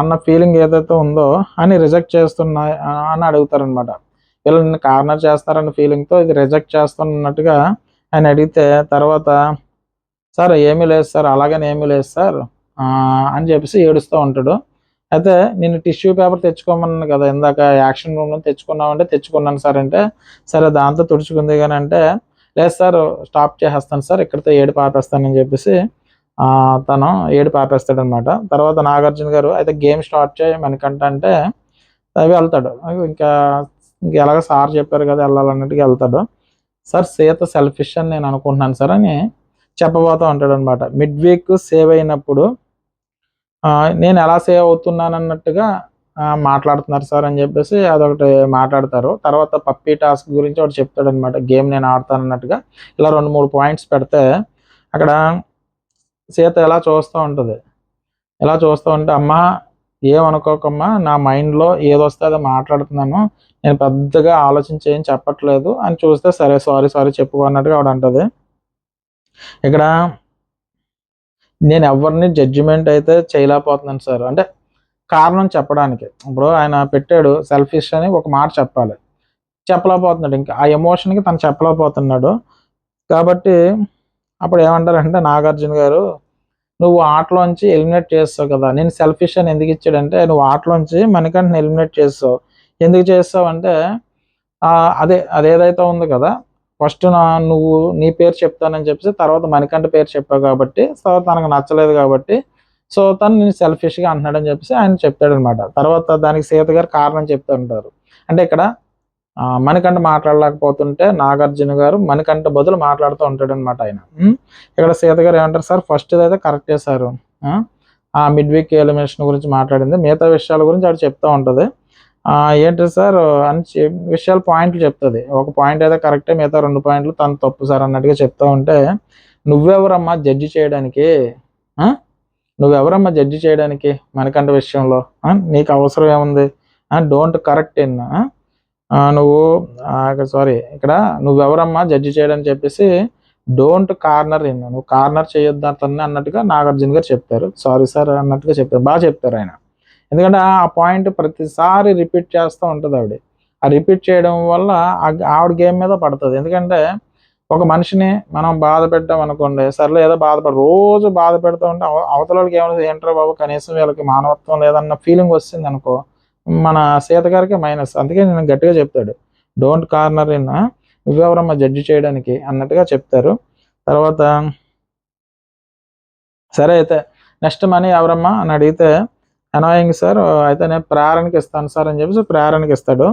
అన్న ఫీలింగ్ ఏదైతే ఉందో అని రిజెక్ట్ చేస్తున్నా అని అడుగుతారనమాట. వీళ్ళు నిన్ను కార్నర్ చేస్తారన్న ఫీలింగ్తో ఇది రిజెక్ట్ చేస్తున్నట్టుగా ఆయన అడిగితే, తర్వాత సార్ ఏమీ లేదు సార్, అలాగని ఏమీ లేదు సార్ అని చెప్పేసి ఏడుస్తూ ఉంటాడు. అయితే నేను టిష్యూ పేపర్ తెచ్చుకోమన్నాను కదా ఇందాక, యాక్షన్ రూమ్లో తెచ్చుకున్నామంటే తెచ్చుకున్నాను సార్ అంటే, సరే దాంతో తుడుచుకుంది కానీ అంటే, లేదు సార్ స్టాప్ చేసేస్తాను సార్, ఇక్కడితో ఏడుపు ఆపేస్తానని చెప్పేసి తను ఏడుపు ఆపేస్తాడనమాట. తర్వాత నాగార్జున గారు అయితే గేమ్ స్టార్ట్ చేయి మనకంట అంటే అవి వెళ్తాడు. ఇంకా ఎలాగో సార్ చెప్పారు కదా వెళ్ళాలన్నట్టుగా వెళ్తాడు. సార్ సీత సెల్ఫిష్ అని నేను అనుకుంటున్నాను సార్ అని చెప్పబోతూ ఉంటాడు అనమాట. మిడ్ వీక్ సేవ్ అయినప్పుడు నేను ఎలా సేవ్ అవుతున్నాను అన్నట్టుగా మాట్లాడుతున్నారు సార్ అని చెప్పేసి అదొకటి మాట్లాడతారు. తర్వాత పప్పీ టాస్క్ గురించి ఒకటి చెప్తాడు అనమాట. గేమ్ నేను ఆడతాను అన్నట్టుగా ఇలా 2-3 పాయింట్స్ పెడితే అక్కడ సీత ఎలా చూస్తూ ఉంటుంది. ఇలా చూస్తూ ఉంటే, అమ్మ ఏమనుకోకమ్మా, నా మైండ్లో ఏదొస్తే అది మాట్లాడుతున్నాను, నేను పెద్దగా ఆలోచించి ఏం చెప్పట్లేదు అని చూస్తే, సరే సారీ చెప్పుకో అన్నట్టుగా ఆవిడ అంటది. ఇక్కడ నేను ఎవరిని జడ్జిమెంట్ అయితే చేయలేకపోతున్నాను సార్, అంటే కారణం చెప్పడానికి. ఇప్పుడు ఆయన పెట్టాడు సెల్ఫిష్ అని ఒక మాట చెప్పాలి, చెప్పలేకపోతున్నాడు. ఇంకా ఆ ఎమోషన్కి తను చెప్పలేకపోతున్నాడు. కాబట్టి అప్పుడు ఏమంటారంటే నాగార్జున గారు, నువ్వు ఆటలోంచి ఎలిమినేట్ చేస్తావు కదా, నేను సెల్ఫిష్ అని ఎందుకు ఇచ్చాడంటే, నువ్వు ఆటలోంచి మణికంఠని ఎలిమినేట్ చేస్తావు. ఎందుకు చేస్తావు అంటే అదేదైతే ఉంది కదా, ఫస్ట్ నువ్వు నీ పేరు చెప్తానని చెప్పేసి తర్వాత మణికంఠ పేరు చెప్పావు కాబట్టి, తర్వాత తనకు నచ్చలేదు కాబట్టి, సో తను నేను సెల్ఫిష్గా అంటున్నాడని చెప్పేసి ఆయన చెప్తాడనమాట. తర్వాత దానికి సీత గారు కారణం చెప్తూ ఉంటారు. అంటే ఇక్కడ మణికంఠ మాట్లాడలేకపోతుంటే నాగార్జున గారు మణికంఠ బదులు మాట్లాడుతూ ఉంటాడు అనమాట ఆయన. ఇక్కడ సీత గారు ఏమంటారు, సార్ ఫస్ట్ అయితే కరెక్ట్ చేశారు, ఆ మిడ్ వీక్ ఎలిమినేషన్ గురించి మాట్లాడింది, మిగతా విషయాల గురించి ఆవిడ చెప్తూ ఉంటుంది. ఏంటి సార్ అని విషయాలు పాయింట్లు చెప్తుంది. ఒక పాయింట్ అయితే కరెక్టే, మిగతా 2 పాయింట్లు తను తప్పు సార్ అన్నట్టుగా చెప్తూ ఉంటే, నువ్వెవరమ్మా జడ్జి చేయడానికి, నువ్వెవరమ్మా జడ్జి చేయడానికి మణికంఠ విషయంలో, నీకు అవసరం ఏముంది, డోంట్ కరెక్ట్ ఇన్ నువ్వు సారీ ఇక్కడ నువ్వెవరమ్మా జడ్జి చేయడని చెప్పేసి డోంట్ కార్నర్ ఇన్, నువ్వు కార్నర్ చేయొద్దు అతన్ని అన్నట్టుగా నాగార్జున గారు చెప్తారు. సారీ సార్ అన్నట్టుగా చెప్తారు, బాగా చెప్తారు ఆయన. ఎందుకంటే ఆ పాయింట్ ప్రతిసారి రిపీట్ చేస్తూ ఉంటుంది ఆవిడ. ఆ రిపీట్ చేయడం వల్ల ఆవిడ గేమ్ మీద పడుతుంది. ఎందుకంటే ఒక మనిషిని మనం బాధ పెట్టాం అనుకోండి, సర్లే ఏదో రోజు బాధ పెడుతూ ఉంటే అవతల వాళ్ళకి ఏమైనా ఏంట్రా బాబు కనీసం వీళ్ళకి మానవత్వం లేదన్న ఫీలింగ్ వస్తుంది అనుకో, మన సీత గారికి మైనస్. అందుకే నేను గట్టిగా చెప్తాడు, డోంట్ కార్నర్ ఇన్, నువ్వెవరమ్మా జడ్జి చేయడానికి అన్నట్టుగా చెప్తారు. తర్వాత సరే అయితే నెక్స్ట్ మనీ ఎవరమ్మా అని అడిగితే, అనాయింగ్ సార్, అయితే నేను ప్రేరణకి ఇస్తాను సార్ అని చెప్పేసి ప్రేరణకి ఇస్తాడు.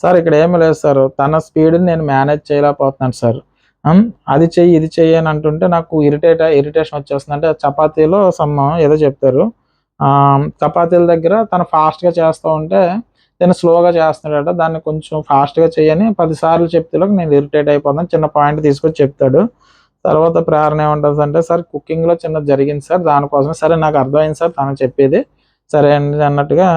సార్ ఇక్కడ ఏమీ లేదు సార్, తన స్పీడ్ని నేను మేనేజ్ చేయలేకపోతున్నాను సార్, అది చెయ్యి ఇది చెయ్యి అని అంటుంటే నాకు ఇరిటేషన్ వచ్చేస్తుంది. అంటే చపాతీలో ఏదో చెప్తారు, చపాతీల దగ్గర తను ఫాస్ట్గా చేస్తూ ఉంటే నేను స్లోగా చేస్తున్నాడట, దాన్ని కొంచెం ఫాస్ట్గా చేయని 10 సార్లు చెప్తేలోకి నేను ఇరిటేట్ అయిపోతాను, చిన్న పాయింట్ తీసుకొచ్చి చెప్తాడు. తర్వాత ప్రేరణ ఏమంటుంది అంటే, సార్ కుకింగ్లో చిన్నది జరిగింది సార్, దానికోసం. సరే నాకు అర్థమైంది సార్ తను చెప్పేది, సరే అండి అన్నట్టుగా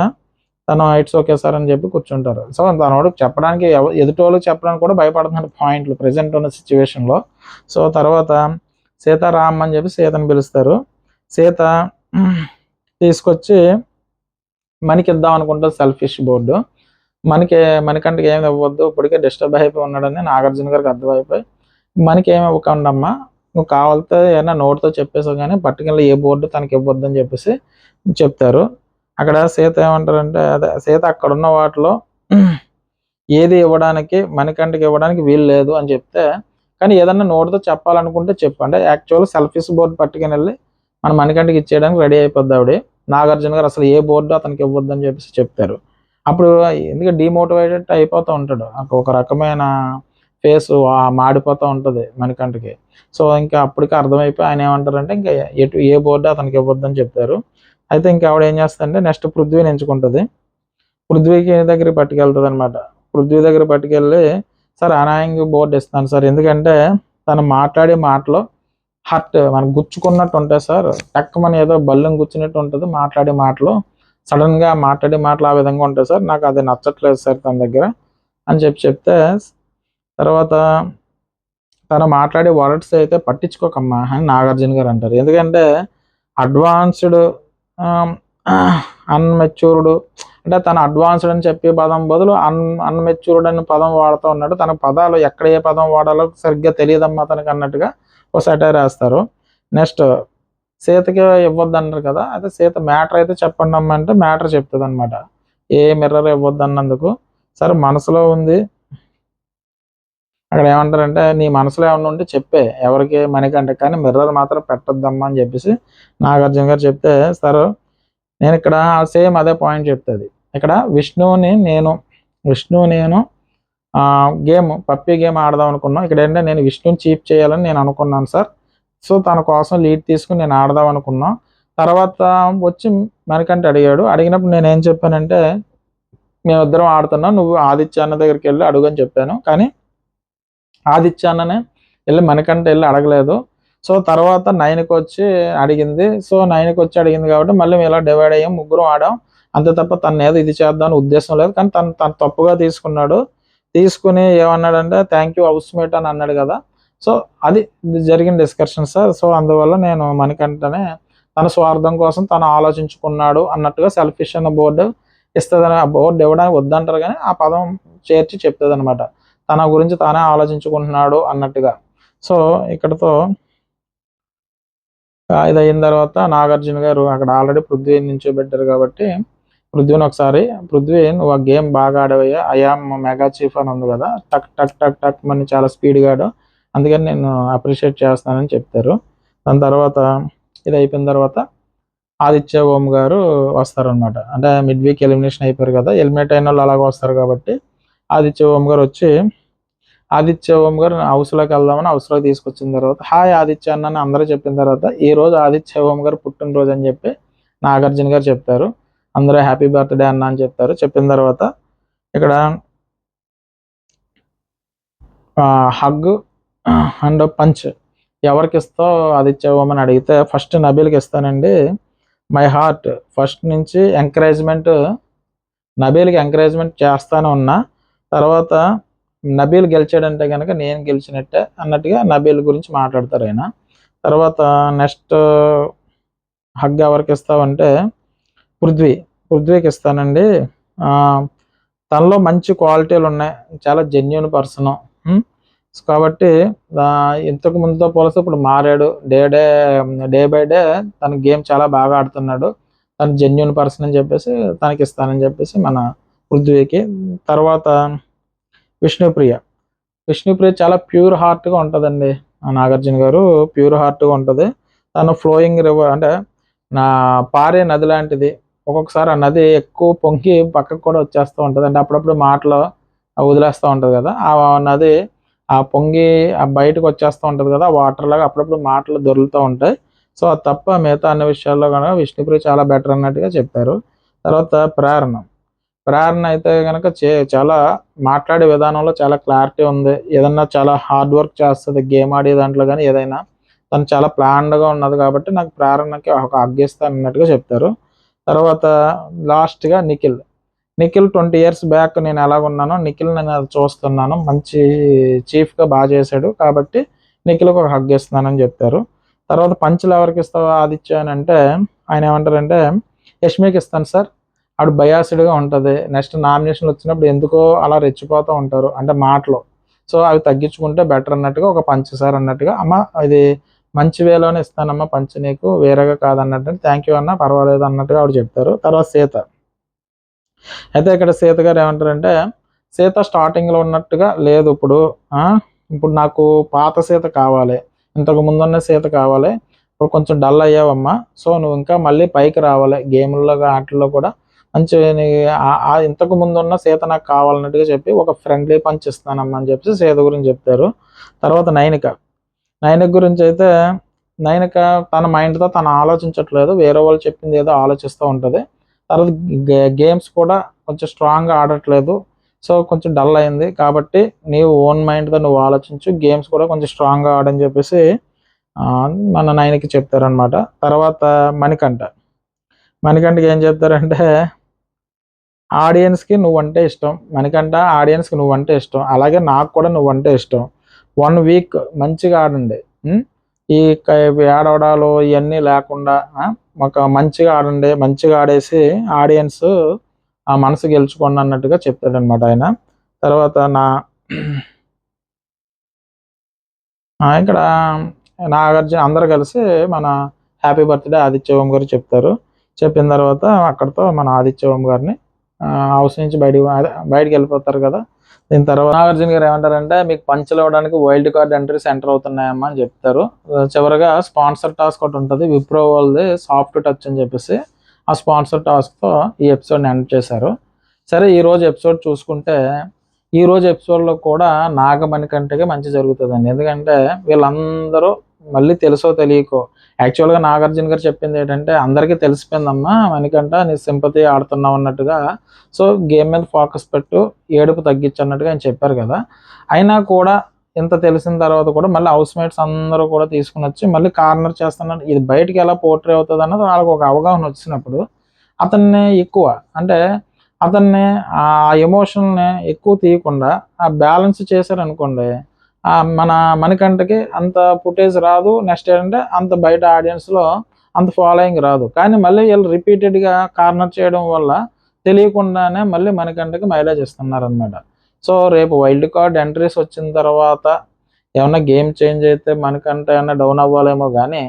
తను ఇట్స్ ఓకే సార్ అని చెప్పి కూర్చుంటారు. సో తనోడు చెప్పడానికి ఎదుటోళ్ళకి చెప్పడానికి కూడా భయపడుతున్నాడు పాయింట్లు ప్రజెంట్ ఉన్న సిచ్యువేషన్లో. సో తర్వాత సీతారామ్ అని చెప్పి సీతను పిలుస్తారు. సీత తీసుకొచ్చి మనకి ఇద్దాం అనుకుంటుంది సెల్ఫిష్ బోర్డు. మణికంఠకి ఏమి ఇవ్వద్దు, ఇప్పటికే డిస్టర్బ్ అయిపోయి ఉన్నాడని నాగార్జున గారికి అర్థమైపోయి, మనకి ఏమి ఇవ్వకండమ్మా, నువ్వు కావాలితే ఏమైనా నోట్తో చెప్పేసావు కానీ పట్టుకెళ్ళి ఏ బోర్డు తనకి ఇవ్వద్దు అని చెప్పేసి చెప్తారు. అక్కడ సీత ఏమంటారంటే, అదే సీత అక్కడ ఉన్న వాటిలో ఏది ఇవ్వడానికి మణికంఠకి ఇవ్వడానికి వీలు లేదు అని చెప్తే, కానీ ఏదన్నా నోట్తో చెప్పాలనుకుంటే చెప్పు, అంటే యాక్చువల్ సెల్ఫిష్ బోర్డు పట్టుకుని వెళ్ళి మన మణికంఠకి ఇచ్చేయడానికి రెడీ అయిపోద్ది ఆవిడ. నాగార్జున గారు అసలు ఏ బోర్డు అతనికి ఇవ్వద్దు అని చెప్పేసి చెప్తారు. అప్పుడు ఎందుకంటే డిమోటివేటెడ్ అయిపోతూ ఉంటాడు, ఒక రకమైన ఫేస్ మాడిపోతూ ఉంటుంది మణికంఠకి. సో ఇంకా అప్పటికి అర్థమైపోయి ఆయన ఏమంటారంటే, ఇంకా ఏ బోర్డు అతనికి ఇవ్వద్దు అని చెప్తారు. అయితే ఇంకా ఆవిడ ఏం చేస్తుందంటే నెక్స్ట్ పృథ్వీని ఎంచుకుంటుంది. పృథ్వీకి దగ్గరికి పట్టుకెళ్తుంది అనమాట. పృథ్వీ దగ్గర పట్టుకెళ్ళి, సార్ అనాయింగ్ బోర్డు ఇస్తాను సార్, ఎందుకంటే తను మాట్లాడే మాటలో హర్ట్ మనకు గుచ్చుకున్నట్టు ఉంటాయి సార్, టక్కుమని ఏదో బల్లం గుచ్చినట్టు ఉంటుంది మాట్లాడే మాటలు, సడన్గా మాట్లాడే మాటలు ఆ విధంగా ఉంటాయి సార్, నాకు అది నచ్చట్లేదు సార్ తన దగ్గర అని చెప్తే, తర్వాత తను మాట్లాడే వర్డ్స్ అయితే పట్టించుకోకమ్మా అని నాగార్జున గారు అంటారు. ఎందుకంటే అడ్వాన్స్డ్ అన్మెచ్యూర్డ్ అంటే తను అడ్వాన్స్డ్ అని చెప్పే పదం బదులు అన్మెచ్యూర్డ్ అని పదం వాడుతూ ఉన్నాడు. తన పదాలు ఎక్కడ ఏ పదం వాడాలో సరిగ్గా తెలియదమ్మా తనకు అన్నట్టుగా ఒక సెటైర్ వేస్తారు. నెక్స్ట్ సీతకి ఇవ్వద్దు అన్నారు కదా, అయితే సీత మ్యాటర్ అయితే చెప్పండి అమ్మ అంటే మ్యాటర్ చెప్తుంది అనమాట. ఏ మిర్రర్ ఇవ్వద్దు అన్నందుకు, సరే మనసులో ఉంది అక్కడ ఏమంటారంటే నీ మనసులో ఏమన్నా ఉంటే చెప్పే ఎవరికి మణికంఠ, కానీ మిర్రర్ మాత్రం పెట్టొద్దమ్మా అని చెప్పేసి నాగార్జున గారు చెప్తే, సరే నేను ఇక్కడ సేమ్ అదే పాయింట్ చెప్తుంది. ఇక్కడ విష్ణువుని నేను గేమ్ పప్పీ గేమ్ ఆడదాం అనుకున్నాం. ఇక్కడ ఏంటంటే నేను విష్ణుని చీప్ చేయాలని నేను అనుకున్నాను సార్. సో తన కోసం లీడ్ తీసుకుని నేను ఆడదాం అనుకున్నాం. తర్వాత వచ్చి మణికంఠ అడిగినప్పుడు నేను ఏం చెప్పానంటే మేమిద్దరం ఆడుతున్నాం, నువ్వు ఆదిత్య అన్న దగ్గరికి వెళ్ళి అడుగు అని చెప్పాను. కానీ ఆదిత్య అన్ననే వెళ్ళి మణికంఠ వెళ్ళి అడగలేదు. సో తర్వాత నైన్కి వచ్చి అడిగింది. సో నైన్కి వచ్చి అడిగింది కాబట్టి మళ్ళీ మేము ఇలా డివైడ్ అయ్యాం, ముగ్గురం ఆడాం అంతే తప్ప తను ఏదో ఇది చేద్దామని ఉద్దేశం లేదు. కానీ తను తప్పుగా తీసుకున్నాడు. తీసుకుని ఏమన్నాడంటే థ్యాంక్ యూ హౌస్ మేట్ అని అన్నాడు కదా. సో అది జరిగిన డిస్కషన్ సార్. సో అందువల్ల నేను మణికంఠనే తన స్వార్థం కోసం తను ఆలోచించుకున్నాడు అన్నట్టుగా సెల్ఫిష్ అన్న బోర్డు ఇస్తుందని, ఆ బోర్డు ఇవ్వడానికి వద్దంటారు కానీ ఆ పదం చేర్చి చెప్తుంది అనమాట, తన గురించి తానే ఆలోచించుకుంటున్నాడు అన్నట్టుగా. సో ఇక్కడతో ఇది అయిన తర్వాత నాగార్జున గారు అక్కడ ఆల్రెడీ పృథ్వీని నించోబెట్టారు కాబట్టి పృథ్వీని ఒకసారి, పృథ్వీ నువ్వు ఆ గేమ్ బాగా ఆడవయ్యా, ఐఆమ్ మెగా చీఫ్ అని ఉంది కదా, టక్ టక్ టక్ టక్ అని చాలా స్పీడ్గా ఆడు, అందుకని నేను అప్రిషియేట్ చేస్తానని చెప్తారు. దాని తర్వాత ఇది అయిపోయిన తర్వాత ఆదిత్య ఓం గారు వస్తారనమాట. అంటే మిడ్ వీక్ ఎలిమినేషన్ అయిపోయారు కదా, ఎలిమినేట్ అయిన వాళ్ళు అలాగ వస్తారు కాబట్టి ఆదిత్య ఓం గారు వచ్చి ఆదిత్య ఓం గారు హౌస్లోకి వెళ్దామని హౌస్లోకి తీసుకొచ్చిన తర్వాత హాయ్ ఆదిత్య అన్న అందరూ చెప్పిన తర్వాత ఈ రోజు ఆదిత్య ఓం గారు పుట్టినరోజు అని చెప్పి నాగార్జున గారు చెప్తారు. అందరూ హ్యాపీ బర్త్డే అన్న అని చెప్తారు. చెప్పిన తర్వాత ఇక్కడ హగ్ అండ్ పంచ్ ఎవరికి ఇస్తావు ఆదిత్య ఓం అని అడిగితే ఫస్ట్ నబీల్కి ఇస్తానండి. మై హార్ట్ ఫస్ట్ నుంచి నబీల్కి ఎంకరేజ్మెంట్ చేస్తానే ఉన్నా. తర్వాత నబీల్ గెలిచాడంటే కనుక నేను గెలిచినట్టే అన్నట్టుగా నబీల్ గురించి మాట్లాడతారు ఆయన. తర్వాత నెక్స్ట్ హగ్ ఎవరికి ఇస్తావంటే పృథ్వీకి ఇస్తానండి. తనలో మంచి క్వాలిటీలు ఉన్నాయి, చాలా జెన్యున్ పర్సన్ కాబట్టి ఇంతకు ముందుతో పోలిస్తే ఇప్పుడు మారాడు, డే బై డే తన గేమ్ చాలా బాగా ఆడుతున్నాడు, తను జెన్యున్ పర్సన్ అని చెప్పేసి తనకి ఇస్తానని చెప్పేసి మన పృథ్వీకి. తర్వాత విష్ణుప్రియ చాలా ప్యూర్ హార్ట్గా ఉంటుందండి. నాగార్జున గారు ప్యూర్ హార్ట్గా ఉంటుంది. తను ఫ్లోయింగ్ రివర్ అంటే పారే నది లాంటిది. ఒక్కొక్కసారి ఆ నది ఎక్కువ పొంగి పక్కకు కూడా వచ్చేస్తూ ఉంటుంది, అంటే అప్పుడప్పుడు మాటలు వదిలేస్తూ ఉంటుంది కదా, ఆ నది ఆ పొంగి బయటకు వచ్చేస్తూ ఉంటుంది కదా, వాటర్ లాగా అప్పుడప్పుడు మాటలు దొరుకుతూ ఉంటాయి. సో అది తప్ప మిగతా అన్ని విషయాల్లో కనుక విష్ణుప్రియ చాలా బెటర్ అన్నట్టుగా చెప్పారు. తర్వాత ప్రేరణ అయితే కనుక చాలా మాట్లాడే విధానంలో చాలా క్లారిటీ ఉంది, ఏదన్నా చాలా హార్డ్ వర్క్ చేస్తుంది గేమ్ ఆడే దాంట్లో, కానీ ఏదైనా తను చాలా ప్లాన్డ్గా ఉన్నది కాబట్టి నాకు ప్రేరణకి ఒక అగ్గేస్తాను అన్నట్టుగా చెప్తారు. తర్వాత లాస్ట్గా నిఖిల్ 20 years బ్యాక్ నేను ఎలాగున్నానో నిఖిల్ నేను అది చూస్తున్నాను, మంచి చీఫ్గా బాగా చేశాడు కాబట్టి నిఖిల్కి ఒక హగ్ ఇస్తున్నానని చెప్తారు. తర్వాత పంచులు ఎవరికి ఇస్తావా ఆదిత్య అని అంటే ఆయన ఏమంటారంటే యష్మికి ఇస్తాను సార్, ఆవిడ బయాస్డ్గా ఉంటుంది. నెక్స్ట్ నామినేషన్లు వచ్చినప్పుడు ఎందుకో అలా రెచ్చిపోతూ ఉంటారు అంటే మాటలు, సో అవి తగ్గించుకుంటే బెటర్ అన్నట్టుగా ఒక పంచ్ సార్ అన్నట్టుగా, అమ్మ ఇది మంచి వేలోనే ఇస్తానమ్మా పంచ్ నీకు, వేరేగా కాదన్నట్టు, థ్యాంక్ యూ అన్న పర్వాలేదు అన్నట్టుగా ఆవిడ చెప్తారు. తర్వాత సీత అయితే ఇక్కడ సీత గారు ఏమంటారంటే సీత స్టార్టింగ్లో ఉన్నట్టుగా లేదు, ఇప్పుడు నాకు పాత సీత కావాలి, ఇంతకు ముందున్న సీత కావాలి, ఇప్పుడు కొంచెం డల్ అయ్యావమ్మా, సో నువ్వు ఇంకా మళ్ళీ పైకి రావాలి గేమ్లో ఆటల్లో కూడా మంచి ఇంతకు ముందున్న సీత నాకు కావాలన్నట్టుగా చెప్పి ఒక ఫ్రెండ్లీ పంచ్ ఇస్తానమ్మా అని చెప్పి సీత గురించి చెప్తారు. తర్వాత నైనిక గురించి అయితే నైనిక తన మైండ్తో తను ఆలోచించట్లేదు, వేరే వాళ్ళు చెప్పింది ఏదో ఆలోచిస్తూ ఉంటుంది. తర్వాత గేమ్స్ కూడా కొంచెం స్ట్రాంగ్గా ఆడట్లేదు, సో కొంచెం డల్ అయింది కాబట్టి నీవు ఓన్ మైండ్తో నువ్వు ఆలోచించు, గేమ్స్ కూడా కొంచెం స్ట్రాంగ్గా ఆడని చెప్పేసి మన నైన్కి చెప్తారనమాట. తర్వాత మణికంఠకి ఏం చెప్తారంటే ఆడియన్స్కి నువ్వంటే ఇష్టం, ఆడియన్స్కి నువ్వంటే ఇష్టం, అలాగే నాకు కూడా నువ్వంటే ఇష్టం. 1 week మంచిగా ఆడండి, ఈ ఏడవడాలు ఇవన్నీ లేకుండా ఒక మంచిగా ఆడండి, మంచిగా ఆడేసి ఆడియన్స్ ఆ మనసు గెలుచుకోండి అన్నట్టుగా చెప్తాడనమాట ఆయన. తర్వాత ఇక్కడ నాగార్జున అందరూ కలిసి మన హ్యాపీ బర్త్డే ఆదిత్య ఓం గారు చెప్తారు. చెప్పిన తర్వాత అక్కడితో మన ఆదిత్య ఓం గారిని హౌస్ నుంచి బయటికి వెళ్ళిపోతారు కదా. దీని తర్వాత నాగార్జున గారు ఏమంటారంటే, మీకు పంచులు ఇవ్వడానికి వైల్డ్ కార్డ్ ఎంట్రీస్ ఎంటర్ అవుతున్నాయమ్మా అని చెప్తారు. చివరిగా స్పాన్సర్ టాస్క్ ఒకటి ఉంటుంది, విప్రో వాళ్ళది సాఫ్ట్ టచ్ అని చెప్పేసి ఆ స్పాన్సర్ టాస్క్తో ఈ ఎపిసోడ్ని ఎండ్ చేశారు. సరే, ఈరోజు ఎపిసోడ్ చూసుకుంటే ఈ రోజు ఎపిసోడ్లో కూడా నాగమణికంటకి మంచి జరుగుతుందండి. ఎందుకంటే వీళ్ళందరూ మళ్ళీ తెలుసో తెలియకో, యాక్చువల్గా నాగార్జున గారు చెప్పింది ఏంటంటే, అందరికీ తెలిసిపోయిందమ్మా మణికంట నీ సింపతి ఆడుతున్నావు అన్నట్టుగా, సో గేమ్ మీద ఫోకస్ పెట్టు, ఏడుపు తగ్గించు అన్నట్టుగా ఆయన చెప్పారు కదా. అయినా కూడా ఇంత తెలిసిన తర్వాత కూడా మళ్ళీ హౌస్ మేట్స్ అందరూ కూడా తీసుకుని వచ్చి మళ్ళీ కార్నర్ చేస్తున్నారు. ఇది బయటికి ఎలా పోర్ట్రే అవుతుంది అన్నది వాళ్ళకి ఒక అవగాహన వచ్చినప్పుడు అతన్ని ఎక్కువ అంటే అతన్ని ఆ ఎమోషన్ని ఎక్కువ తీయకుండా ఆ బ్యాలెన్స్ చేశారనుకోండి, మన మణికంటకి అంత ఫుటేజ్ రాదు. నెక్స్ట్ ఏంటంటే అంత బయట ఆడియన్స్లో అంత ఫాలోయింగ్ రాదు. కానీ మళ్ళీ వీళ్ళు రిపీటెడ్గా కార్నర్ చేయడం వల్ల తెలియకుండానే మళ్ళీ మణికంటకి మైలేజ్ ఇస్తున్నారనమాట. సో రేపు వైల్డ్ కార్డ్ ఎంట్రీస్ వచ్చిన తర్వాత ఏమన్నా గేమ్ చేంజ్ అయితే మణికంట ఏమన్నా డౌన్ అవ్వాలేమో, కానీ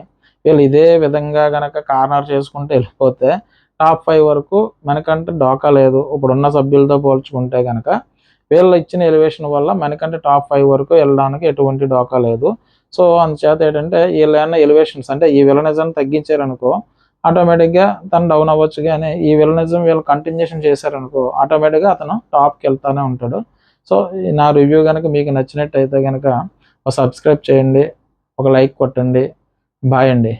వీళ్ళు ఇదే విధంగా కనుక కార్నర్ చేసుకుంటూ వెళ్ళిపోతే టాప్ 5 వరకు మనకంటే డోకా లేదు. ఇప్పుడున్న సభ్యులతో పోల్చుకుంటే కనుక వీళ్ళు ఇచ్చిన ఎలివేషన్ వల్ల మనకంటే టాప్ 5 వరకు వెళ్ళడానికి ఎటువంటి డోకా లేదు. సో అందుచేత ఏంటంటే వీళ్ళు ఏమన్నా ఎలివేషన్స్ అంటే ఈ విలనిజం తగ్గించారనుకో ఆటోమేటిక్గా తను డౌన్ అవ్వచ్చు, కానీ ఈ విలనిజం వీళ్ళు కంటిన్యూషన్ చేశారనుకో ఆటోమేటిక్గా అతను టాప్కి వెళ్తూనే ఉంటాడు. సో నా రివ్యూ కనుక మీకు నచ్చినట్టయితే కనుక ఒక సబ్స్క్రైబ్ చేయండి, ఒక లైక్ కొట్టండి. బాయ్ అండి.